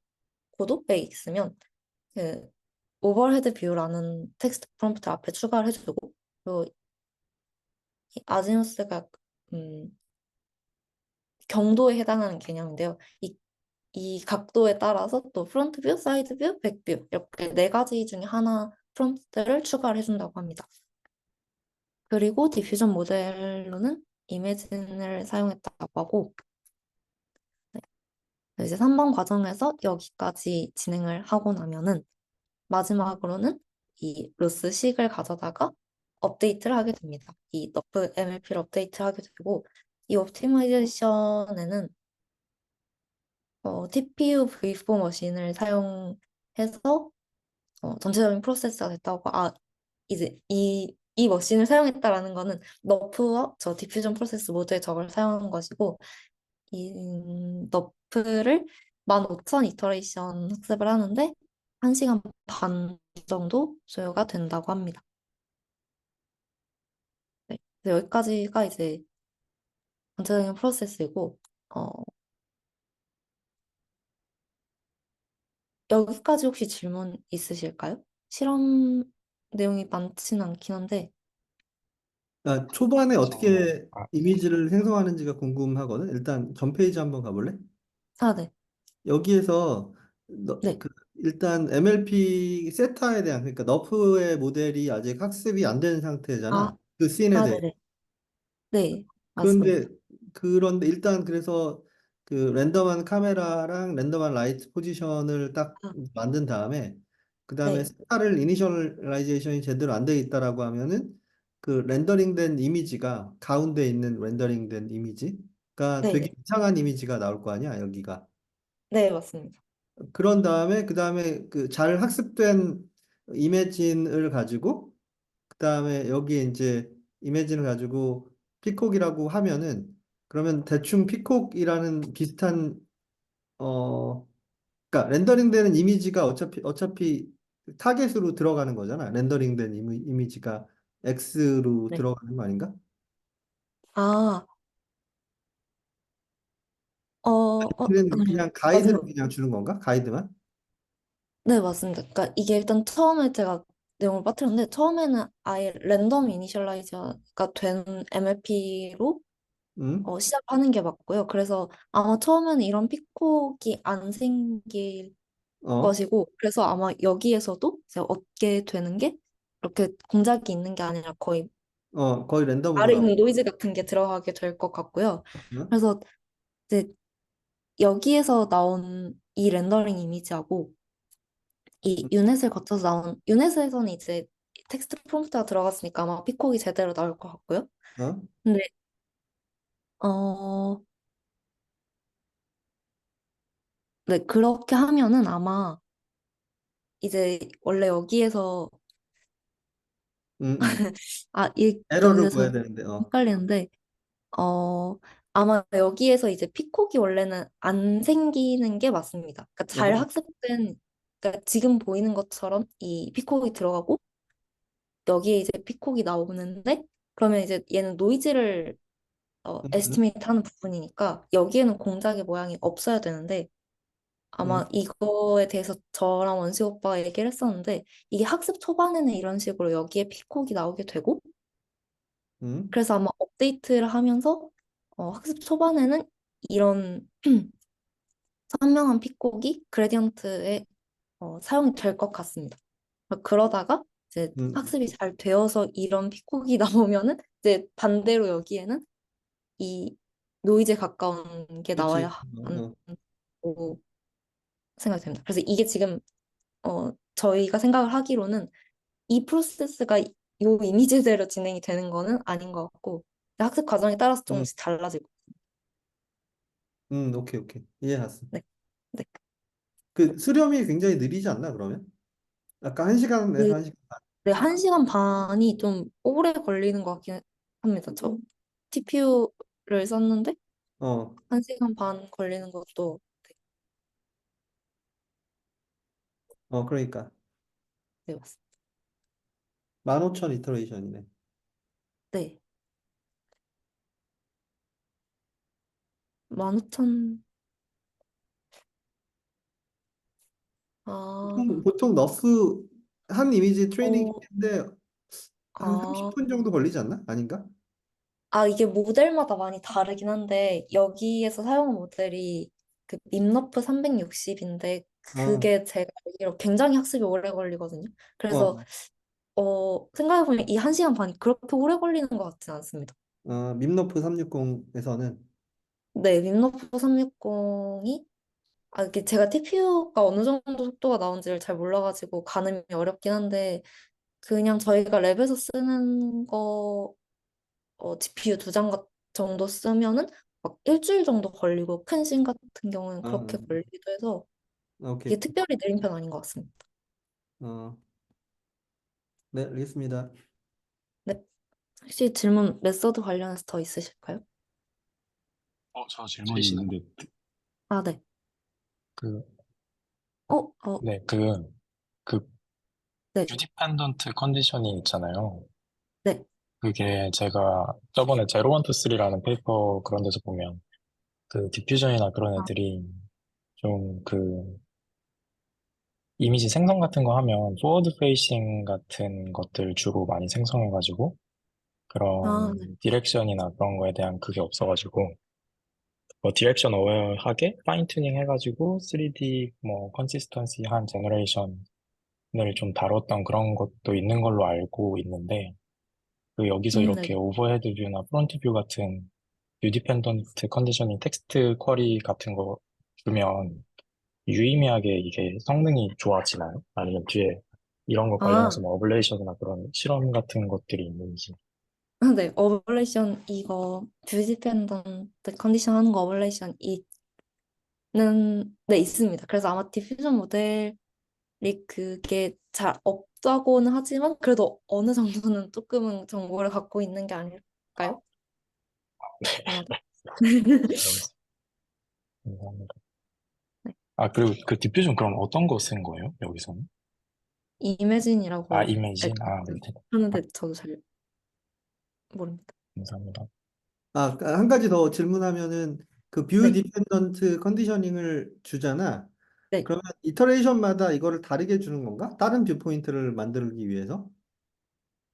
고도에 있으면 그 오버헤드 뷰라는 텍스트 프롬프트 앞에 추가를 해주고 그리고 이 아지무스가 음, 경도에 해당하는 개념인데요. 이 각도에 따라서 또 프론트 뷰, 사이드 뷰, 백 뷰 이렇게 네 가지 중에 하나 프롬프트를 추가를 해준다고 합니다. 그리고 디퓨전 모델로는 이매진을 사용했다고 하고 네. 이제 3번 과정에서 여기까지 진행을 하고 나면은 마지막으로는 이 로스식을 가져다가 업데이트를 하게 됩니다. 이 너프 MLP를 업데이트를 하게 되고 이 옵티마이제이션에는 TPU V4 머신을 사용해서 전체적인 프로세스가 됐다고. 이제 이 머신을 사용했다라는 거는 너프와 저 디퓨전 프로세스 모두에 저걸 사용한 것이고, 이 너프를 15,000 이터레이션 학습을 하는데 1시간 반 정도 소요가 된다고 합니다. 네. 그래서 여기까지가 이제 전체적인 프로세스이고, 어, 여기까지 혹시 질문 있으실까요? 실험 내용이 많지는 않긴 한데, 초반에 어, 어떻게 아, 이미지를 생성하는지가 궁금하거든. 일단 전 페이지 한번 가볼래? 네. 여기에서 네. 일단 MLP 세타에 대한 그러니까 너프의 모델이 아직 학습이 안 된 아, 상태잖아. 그 씬에 대해. 네네. 네, 그런데 맞습니다. 일단 그래서 그 랜덤한 카메라랑 랜덤한 라이트 포지션을 딱 아, 만든 다음에 그 다음에 네, 세타를 이니셜라이제이션이 제대로 안 돼 있다라고 하면은 그 렌더링된 이미지가 가운데 있는 렌더링된 이미지가 되게 네, 이상한 이미지가 나올 거 아니야, 여기가. 네, 맞습니다. 그런 다음에 그 다음에 그 잘 학습된 이미진을 가지고 그 다음에 여기에 이제 이미진을 가지고 피콕이라고 하면은 그러면 대충 피콕이라는 비슷한 어 그러니까 렌더링되는 이미지가 어차피 타겟으로 들어가는 거잖아. 렌더링된 이미지가 X로 네. 들어가는 거 아닌가? 아, 그냥 가이드로 맞아요. 그냥 주는 건가? 가이드만? 네, 맞습니다. 그러니까 이게 일단 처음에 제가 내용을 빠뜨렸는데, 처음에는 아예 랜덤 이니셜라이저가 된 MLP로 응? 시작하는 게 맞고요. 그래서 아마 처음에는 이런 피콕이 안 생길 어? 것이고, 그래서 아마 여기에서도 이제 얻게 되는 게 이렇게 공작이 있는 게 아니라 거의 거의 랜덤으로 아래 나와. 있는 노이즈 같은 게 들어가게 될 것 같고요. 응? 그래서 이제 여기에서 나온 이 렌더링 이미지하고 이 유넷을 거쳐서 나온, 유넷에서는 이제 텍스트 프롬프트가 들어갔으니까 아마 피콕이 제대로 나올 것 같고요. 어? 근데 어, 네, 그렇게 하면은 아마 이제 원래 여기에서 응, 응. 에러를 여기서 보여야 되는데, 헷갈리는데, 아마 여기에서 이제 피콕이 원래는 안 생기는 게 맞습니다. 그러니까 잘 어, 학습된, 그러니까 지금 보이는 것처럼 이 피콕이 들어가고 여기에 이제 피콕이 나오는데, 그러면 이제 얘는 노이즈를 응, 응, 에스티메이트 하는 부분이니까 여기에는 공작의 모양이 없어야 되는데, 응, 아마 이거에 대해서 저랑 원식 오빠가 얘기를 했었는데, 이게 학습 초반에는 이런 식으로 여기에 피콕이 나오게 되고, 응, 그래서 아마 업데이트를 하면서 학습 초반에는 이런 선명한 픽곡이 그레디언트에 사용이 될 것 같습니다. 그러다가 이제 응. 학습이 잘 되어서 이런 픽곡이 나오면은 이제 반대로 여기에는 이 노이즈에 가까운 게 나와야 그렇지. 한다고 생각이 됩니다. 그래서 이게 지금 저희가 생각을 하기로는 이 프로세스가 요 이미지대로 진행이 되는 거는 아닌 것 같고, 학습 과정에 따라서 응, 조금씩 달라지고. 오케이, 오케이. 이해했어. 네. 네. 그 수렴이 굉장히 느리지 않나, 그러면? 아까 한 시간에서 그, 한 시간 반. 네, 1시간 반이 좀 오래 걸리는 것 같긴 합니다. 저 TPU를 썼는데 어, 1시간 반 걸리는 것도. 그러니까. 네, 맞습니다. 15,000 이터레이션이네. 네. 15,000. 아, 보통 너프 한 이미지 트레이닝 어, 했는데 한 아, 30분 정도 걸리지 않나? 아닌가? 이게 모델마다 많이 다르긴 한데, 여기에서 사용한 모델이 그 밈너프 360인데, 아, 그게 제가 알기로 굉장히 학습이 오래 걸리거든요. 그래서, 어, 생각해보면 이 1시간 반이 그렇게 오래 걸리는 것 같진 않습니다. 밈노프 360에서는 네, 밈너프 360이, 이게 제가 TPU가 어느 정도 속도가 나온지를 잘 몰라가지고 가늠이 어렵긴 한데, 그냥 저희가 랩에서 쓰는 거, GPU 2장 정도 쓰면은 막 일주일 정도 걸리고 큰 씬 같은 경우는 그렇게 아, 걸리기도 해서 이게 오케이. 특별히 느린 편 아닌 것 같습니다. 어, 네, 알겠습니다. 네. 혹시 질문 메서드 관련해서 더 있으실까요? 저 질문이 있는데, 아, 네. 그, 어, 어, 네, 그, 네. 디펜던트 컨디셔닝 있잖아요. 네. 그게 제가 저번에 제로 원투 쓰리라는 페이퍼 그런 데서 보면, 그 디퓨전이나 그런 아, 애들이 좀 이미지 생성 같은 거 하면, 포워드 페이싱 같은 것들 주로 많이 생성해가지고, 아, 네. 그런 디렉션이나 그런 거에 대한 그게 없어가지고, 뭐 디렉션 어웨어하게 파인 튜닝 해가지고 3D 뭐 컨시스턴시 한 제너레이션을 좀 다뤘던 그런 것도 있는 걸로 알고 있는데 그 여기서 네. 이렇게 오버헤드 뷰나 프론트 뷰 같은 뷰 디펜던트 컨디셔닝 텍스트 쿼리 같은 거 주면 유의미하게 이게 성능이 좋아지나요? 아니면 뒤에 이런 거 관련해서 아, 뭐 어블레이션이나 그런 실험 같은 것들이 있는지. 네. 어블레이션 이거 뷰티 펜던트 컨디션 하는 거 어블레이션 이는 네, 있습니다. 그래서 아마 디퓨전 모델이 그게 잘 없다고는 하지만 그래도 어느 정도는 조금은 정보를 갖고 있는 게 아닐까요? 아마도. 알겠습니다. 감사합니다. 네. 아, 그리고 그 디퓨전 그럼 어떤 거 쓴 거예요? 여기서는? 아, 이매진이라고 이미진? 아, 네. 아, 하는데 저도 잘 모릅니다. 감사합니다. 아, 한 가지 더 질문하면은 그 뷰 네. 디펜던트 컨디셔닝을 주잖아. 네. 그러면 이터레이션마다 이거를 다르게 주는 건가? 다른 뷰 포인트를 만들기 위해서?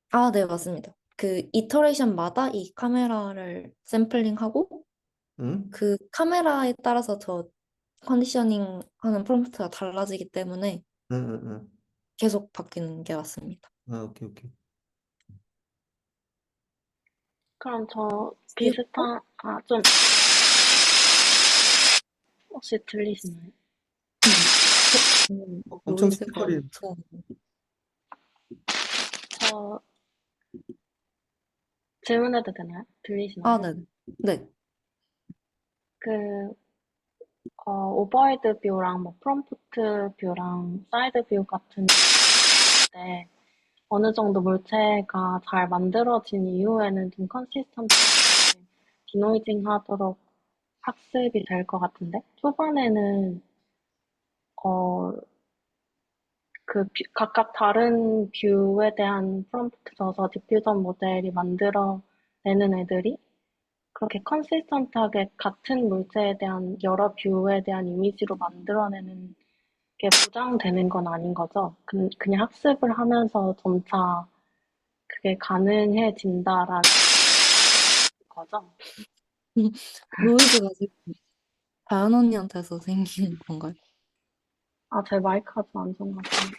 아, 네, 맞습니다. 그 이터레이션마다 이 카메라를 샘플링하고 응? 그 카메라에 따라서 저 컨디셔닝 하는 프롬프트가 달라지기 때문에 응, 응, 응. 계속 바뀌는 게 맞습니다. 아, 오케이, 오케이. 그럼 저 그리고 좀, 혹시 들리시나요? 엄청 노이즈가 찌릿거리는. 엄청 저 질문해도 되나요? 아, 들리시나요? 네. 네. 그, 오버헤드 뷰랑 뭐 프롬프트 뷰랑 사이드 뷰 같은 때 어느 정도 물체가 잘 만들어진 이후에는 좀 컨시스턴트 디노이징 하도록 학습이 될 것 같은데 초반에는 어, 각각 다른 뷰에 대한 프롬프트 줘서 디퓨전 모델이 만들어내는 애들이 그렇게 컨시스턴트하게 같은 물체에 대한 여러 뷰에 대한 이미지로 만들어내는 게 보장되는 건 아닌 거죠. 그냥 학습을 하면서 점차 그게 가능해진다라는 거죠. 노이즈가 지금 다현 언니한테서 생기는 건가요? 아, 제 마이크가 좀 안 좋은 것 같아요.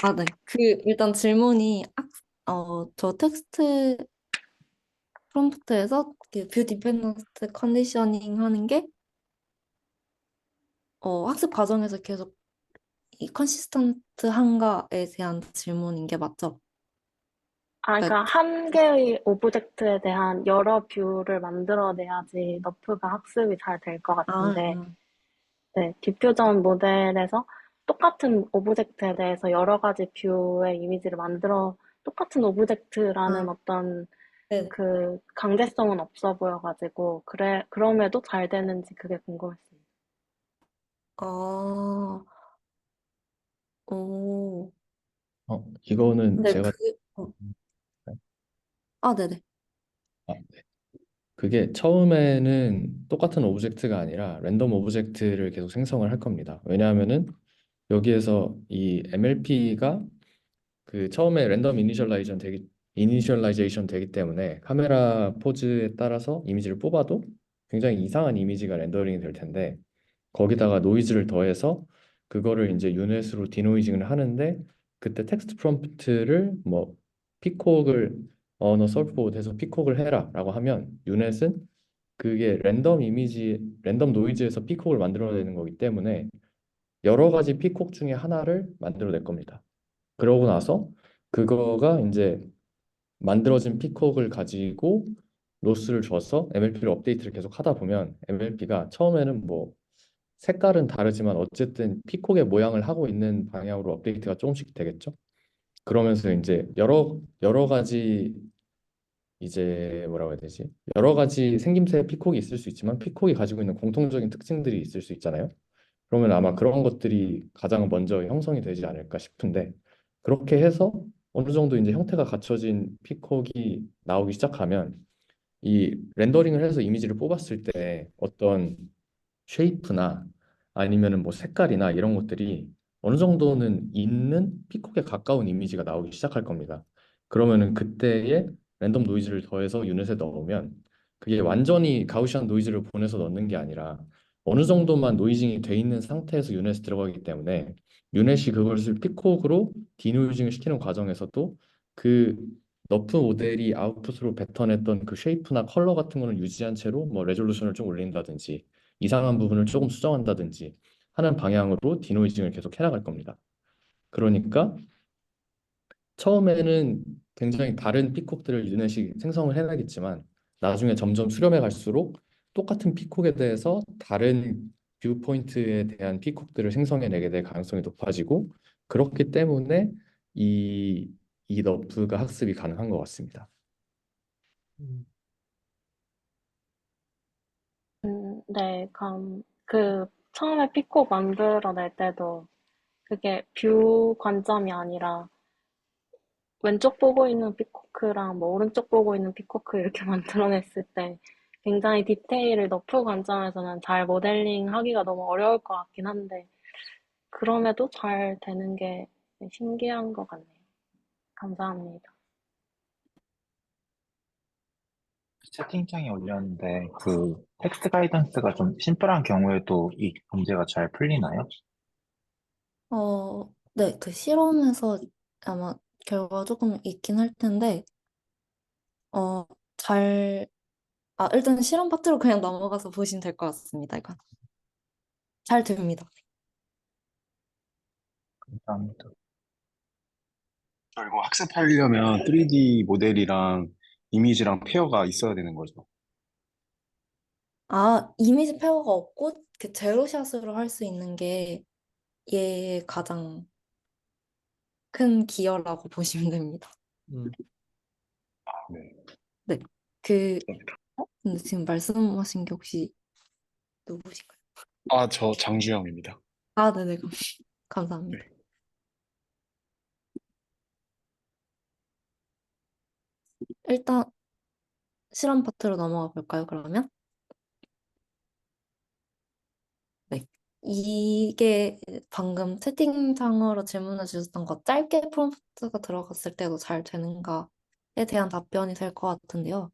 아, 네. 그 일단 질문이 저 텍스트 프롬프트에서 그뷰 디펜던트 컨디셔닝 하는 게 학습 과정에서 계속 이 컨시스턴트한가에 대한 질문인 게 맞죠? 그러니까 그러니까 한 개의 오브젝트에 대한 여러 뷰를 만들어내야지 너프가 학습이 잘 될 것 아, 같은데, 네, 디퓨전 모델에서 똑같은 오브젝트에 대해서 여러 가지 뷰의 이미지를 똑같은 오브젝트라는 아, 어떤 네. 그 강제성은 없어 보여가지고, 그럼에도 잘 되는지 그게 궁금했습니다. 아, 오. 이거는 네, 제가 네네. 아, 그게 처음에는 똑같은 오브젝트가 아니라 랜덤 오브젝트를 계속 생성을 할 겁니다. 왜냐하면은 여기에서 이 MLP가 그 처음에 랜덤 이니셜라이제이션 되기 때문에 카메라 포즈에 따라서 이미지를 뽑아도 굉장히 이상한 이미지가 렌더링이 될 텐데 거기다가 노이즈를 더해서 그거를 이제 유넷으로 디노이징을 하는데 그때 텍스트 프롬프트를 뭐 피콕을 언어 솔브보드 해서 피콕을 해라라고 하면 유넷은 그게 랜덤 노이즈에서 피콕을 만들어내는 거기 때문에 여러 가지 피콕 중에 하나를 만들어낼 겁니다. 그러고 나서 그거가 이제 만들어진 피콕을 가지고 로스를 줘서 MLP를 업데이트를 계속 하다 보면 MLP가 처음에는 뭐 색깔은 다르지만 어쨌든 피콕의 모양을 하고 있는 방향으로 업데이트가 조금씩 되겠죠. 그러면서 이제 여러 가지 이제 뭐라고 해야 되지? 여러 가지 생김새의 피콕이 있을 수 있지만 피콕이 가지고 있는 공통적인 특징들이 있을 수 있잖아요. 그러면 아마 그런 것들이 가장 먼저 형성이 되지 않을까 싶은데 그렇게 해서 어느 정도 이제 형태가 갖춰진 피콕이 나오기 시작하면 이 렌더링을 해서 이미지를 뽑았을 때 어떤 쉐이프나 아니면은 뭐 색깔이나 이런 것들이 어느 정도는 있는 피콕에 가까운 이미지가 나오기 시작할 겁니다. 그러면은 그때에 랜덤 노이즈를 더해서 유닛에 넣으면 그게 완전히 가우시안 노이즈를 보내서 넣는 게 아니라 어느 정도만 노이징이 돼 있는 상태에서 유닛에 들어가기 때문에 유닛이 그것을 피콕으로 디노이징을 시키는 과정에서도 그 너프 모델이 아웃풋으로 뱉어냈던 그 쉐이프나 컬러 같은 거는 유지한 채로 뭐 레졸루션을 좀 올린다든지 이상한 부분을 조금 수정한다든지 하는 방향으로 디노이징을 계속 해나갈 겁니다. 그러니까 처음에는 굉장히 다른 피콕들을 유넷이 생성을 해나겠지만 나중에 점점 수렴해 갈수록 똑같은 피콕에 대해서 다른 뷰 포인트에 대한 피콕들을 생성해내게 될 가능성이 높아지고 그렇기 때문에 이, 이 너프가 학습이 가능한 것 같습니다. 음, 네, 처음에 피코 만들어낼 때도 그게 뷰 관점이 아니라 왼쪽 보고 있는 피코크랑 뭐 오른쪽 보고 있는 피코크 이렇게 만들어냈을 때 굉장히 디테일을 너프 관점에서는 잘 모델링 하기가 너무 어려울 것 같긴 한데 그럼에도 잘 되는 게 신기한 것 같네요. 감사합니다. 채팅창에 올렸는데 그 텍스트 가이던스가 좀 심플한 경우에도 이 문제가 잘 풀리나요? 네, 그 실험에서 아마 결과가 조금 있긴 할 텐데, 어, 잘, 일단 실험 파트로 그냥 넘어가서 보시면 될 것 같습니다, 이건. 잘 됩니다. 감사합니다. 이거 학습하려면 3D 모델이랑 이미지랑 페어가 있어야 되는 거죠. 이미지 페어가 없고, 그 제로샷으로 할 수 있는 게 얘의 가장 큰 기여라고 보시면 됩니다. 음. 네. 네, 그, 감사합니다. 근데 지금 말씀하신 게 혹시 누구신가요? 저 장주영입니다. 네네, 감사합니다. 네. 일단 실험 파트로 넘어가 볼까요, 그러면? 네. 이게 방금 채팅창으로 질문해 주셨던 거 짧게 프롬프트가 들어갔을 때도 잘 되는가에 대한 답변이 될 것 같은데요.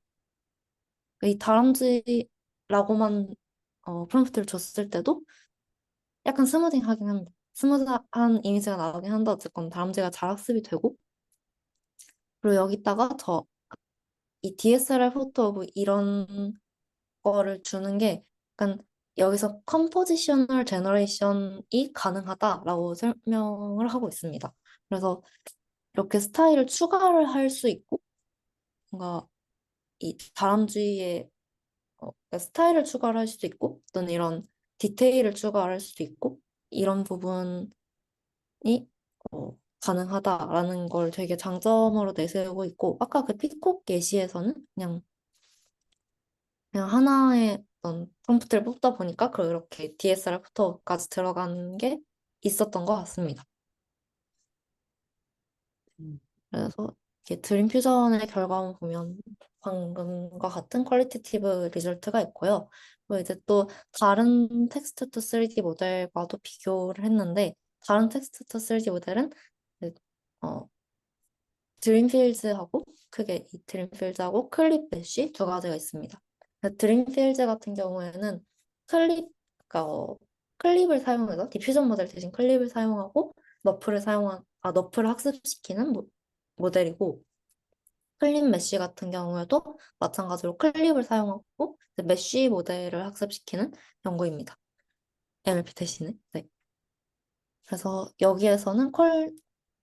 이 다람쥐라고만 프롬프트를 줬을 때도 약간 스무딩하긴 합니다. 스무드한 이미지가 나오긴 한다. 어쨌건 다람쥐가 잘 학습이 되고 그리고 여기다가 이 DSLR 포토 오브 이런 거를 주는 게 약간 여기서 컴포지셔널 제너레이션이 가능하다라고 설명을 하고 있습니다. 그래서 이렇게 스타일을 추가를 할 수 있고 뭔가 이 다람쥐의 그러니까 스타일을 추가를 할 수도 있고 또는 이런 디테일을 추가할 수도 있고 이런 부분이 가능하다라는 걸 되게 장점으로 내세우고 있고 아까 그 피콕 예시에서는 그냥 하나의 어떤 프롬프트를 뽑다 보니까 그렇게 DSLR 포토까지 들어간 게 있었던 것 같습니다. 음. 그래서 이렇게 드림 퓨전의 결과만 보면 방금과 같은 퀄리티티브 리절트가 있고요. 그리고 이제 또 다른 텍스트 투 3D 모델과도 비교를 했는데 다른 텍스트 투 3D 모델은 이제, 드림필즈하고 크게 이 드림필즈하고 클립 메쉬 두 가지가 있습니다. 드림필즈 같은 경우에는 클립을 사용해서 디퓨전 모델 대신 클립을 사용하고 너프를 학습시키는 모델이고 클립 메쉬 같은 경우에도 마찬가지로 클립을 사용하고 이제 메쉬 모델을 학습시키는 연구입니다. MLP 대신에. 네. 그래서 여기에서는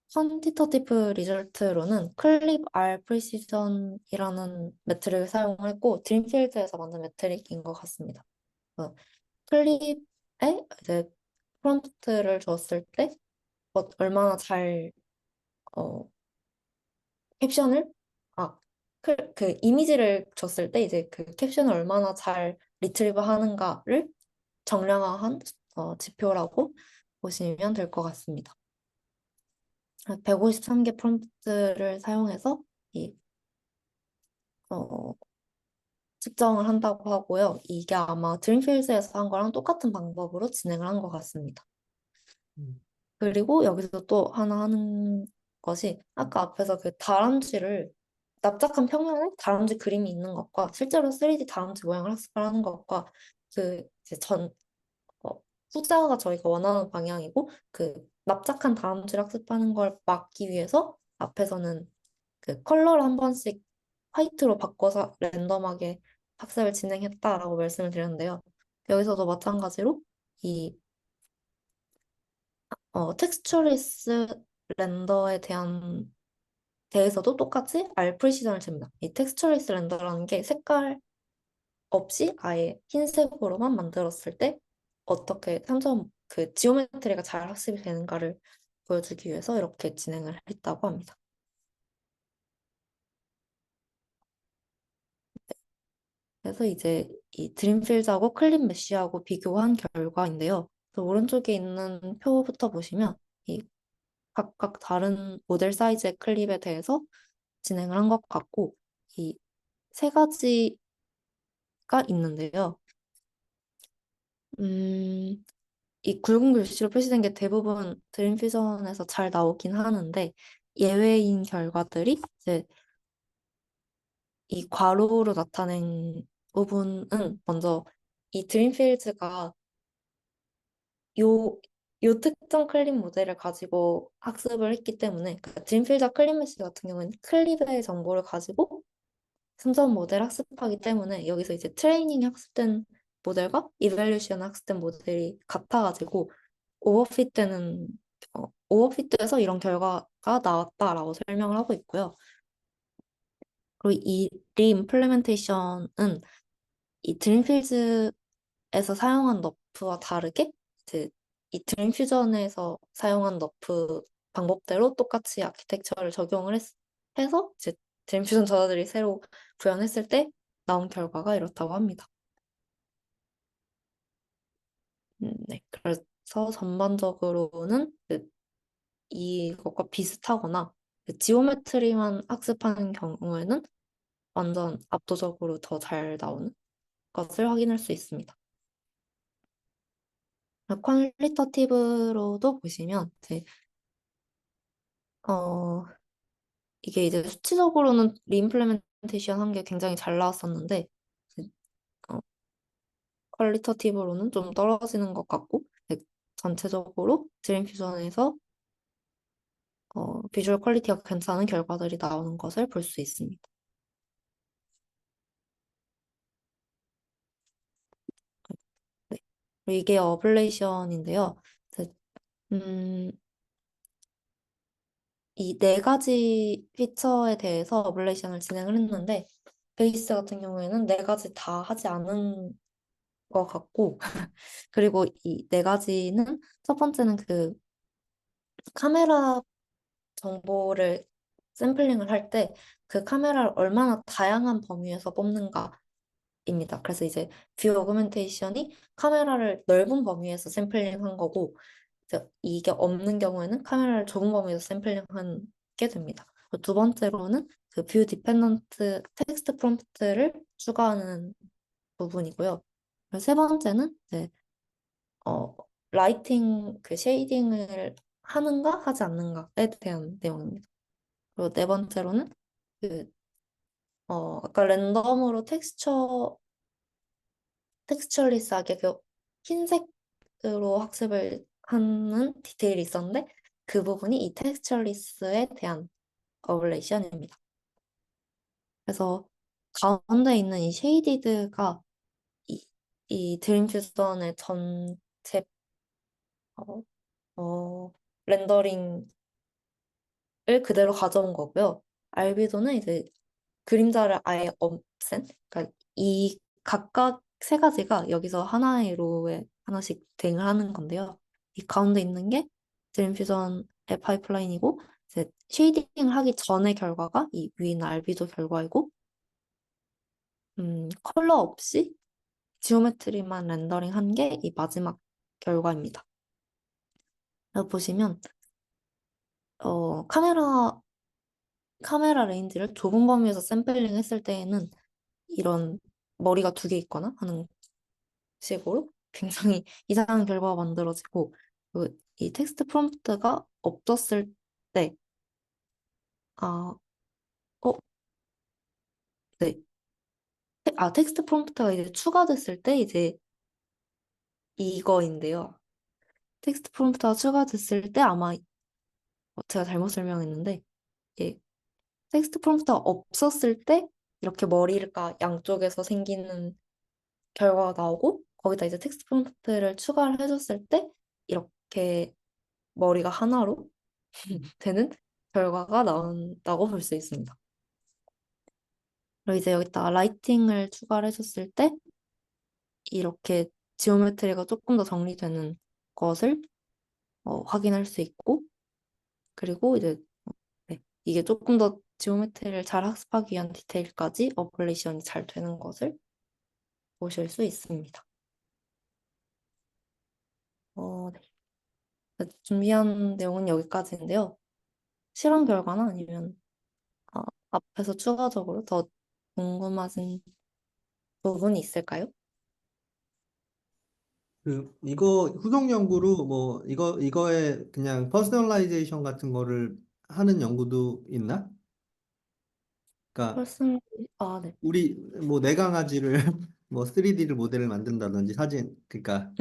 퀀티터티브 리절트로는 클립 R 프리시전이라는 매트릭을 사용을 했고 드림필드에서 만든 매트릭인 것 같습니다. 클립에 이제 프롬프트를 줬을 때 얼마나 잘 캡션을 그 이미지를 줬을 때 이제 그 캡션을 얼마나 잘 리트리브 하는가를 정량화한 지표라고 보시면 될 것 같습니다. 153개 프롬프트를 사용해서 이 측정을 한다고 하고요. 이게 아마 드림필드에서 한 거랑 똑같은 방법으로 진행을 한 것 같습니다. 음. 그리고 여기서 또 하나 하는 것이 아까 앞에서 그 다람쥐를 납작한 평면에 다람쥐 그림이 있는 것과 실제로 3D 다람쥐 모양을 학습을 하는 것과 그 이제 후자가 저희가 원하는 방향이고 그 납작한 다람쥐를 학습하는 걸 막기 위해서 앞에서는 그 컬러를 한 번씩 화이트로 바꿔서 랜덤하게 학습을 진행했다라고 말씀을 드렸는데요. 여기서도 마찬가지로 이 텍스처리스 렌더에 대해서도 똑같이 R 프리시전을 잽니다. 이 텍스처리스 렌더라는 게 색깔 없이 아예 흰색으로만 만들었을 때 어떻게 그 지오메트리가 잘 학습이 되는가를 보여주기 위해서 이렇게 진행을 했다고 합니다. 그래서 이제 이 드림필드하고 클립 메쉬하고 비교한 결과인데요. 그래서 오른쪽에 있는 표부터 보시면 이 각각 다른 모델 사이즈의 클립에 대해서 진행을 한 것 같고 이 세 가지가 있는데요. 이 굵은 글씨로 표시된 게 대부분 드림퓨전에서 잘 나오긴 하는데 예외인 결과들이 이제 이 괄호로 나타낸 부분은 먼저 이 드림필즈가 요, 요 특정 클립 모델을 가지고 학습을 했기 때문에 그 드림필드와 클립 메쉬 같은 경우는 클립의 정보를 가지고 삼성 모델 학습하기 때문에 여기서 이제 트레이닝 학습된 모델과 이밸루에이션 학습된 모델이 같아가지고 오버핏돼서 이런 결과가 나왔다라고 설명을 하고 있고요. 그리고 이 리임플레멘테이션은 이 드림필즈에서 사용한 너프와 다르게 이제 이 드림퓨전에서 사용한 너프 방법대로 똑같이 아키텍처를 적용을 해서 이제 드림퓨전 저자들이 새로 구현했을 때 나온 결과가 이렇다고 합니다. 네, 그래서 전반적으로는 이것과 비슷하거나 지오메트리만 학습하는 경우에는 완전 압도적으로 더 잘 나오는 것을 확인할 수 있습니다. 퀄리터티브로도 보시면 이게 이제 수치적으로는 리임플레멘테이션 한 게 굉장히 잘 나왔었는데 어, 퀄리터티브로는 좀 떨어지는 것 같고 전체적으로 드림퓨전에서 비주얼 퀄리티가 괜찮은 결과들이 나오는 것을 볼 수 있습니다. 네. 그리고 이게 어블레이션인데요. 음, 이 네 가지 피처에 대해서 어블레이션을 진행을 했는데 베이스 같은 경우에는 네 가지 다 하지 않은 것 같고 그리고 이 네 가지는 첫 번째는 그 카메라 정보를 샘플링을 할 때 그 카메라를 얼마나 다양한 범위에서 뽑는가입니다. 그래서 이제 뷰 어그멘테이션이 카메라를 넓은 범위에서 샘플링한 거고 이제 이게 없는 경우에는 카메라를 좁은 범위에서 샘플링하게 됩니다. 두 번째로는 그 뷰 디펜던트 텍스트 프롬프트를 추가하는 부분이고요. 세 번째는 이제 라이팅 그 쉐이딩을 하는가 하지 않는가에 대한 내용입니다. 그리고 네 번째로는 그 아까 랜덤으로 텍스처리스하게 그 흰색으로 학습을 하는 디테일이 있었는데 그 부분이 이 텍스처리스에 대한 어블레이션입니다. 그래서 가운데 있는 이 쉐이디드가 이 드림퓨전의 전체 어, 렌더링 그대로 가져온 거고요. 알비도는 이제 그림자를 아예 없앤, 그러니까 이 각각 세 가지가 여기서 하나의 로우에 하나씩 대응을 하는 건데요. 이 가운데 있는 게 드림퓨전의 파이프라인이고, 이제 쉐이딩을 하기 전의 결과가 이 위에 있는 알비도 결과이고, 컬러 없이 지오메트리만 렌더링 한 게 이 마지막 결과입니다. 여기 보시면 카메라 레인지를 좁은 범위에서 샘플링 했을 때에는 이런 머리가 두 개 있거나 하는 식으로 굉장히 이상한 결과가 만들어지고, 이 텍스트 프롬프트가 없었을 때, 아, 네. 텍스트 프롬프트가 이제 추가됐을 때 이제 이거인데요. 텍스트 프롬프트가 추가됐을 때 아마 제가 잘못 설명했는데, 예, 텍스트 프롬프트가 없었을 때 이렇게 머리가 양쪽에서 생기는 결과가 나오고, 거기다 이제 텍스트 프롬프트를 추가를 해줬을 때 이렇게 머리가 하나로 되는 결과가 나온다고 볼 수 있습니다. 그리고 이제 여기다가 라이팅을 추가를 해줬을 때 이렇게 지오메트리가 조금 더 정리되는 것을 확인할 수 있고, 그리고 이제 네, 이게 조금 더 지오메트리를 잘 학습하기 위한 디테일까지 어플레이션이 잘 되는 것을 보실 수 있습니다. 네. 준비한 내용은 여기까지인데요. 실험 결과나 아니면 앞에서 추가적으로 더 궁금하신 부분이 있을까요? 이거 후속 연구로 뭐 이거에 그냥 퍼스널라이제이션 같은 거를 하는 연구도 있나? 그러니까 person, 네. 우리 뭐 내 강아지를 뭐 3D를 모델을 만든다든지 사진 그러니까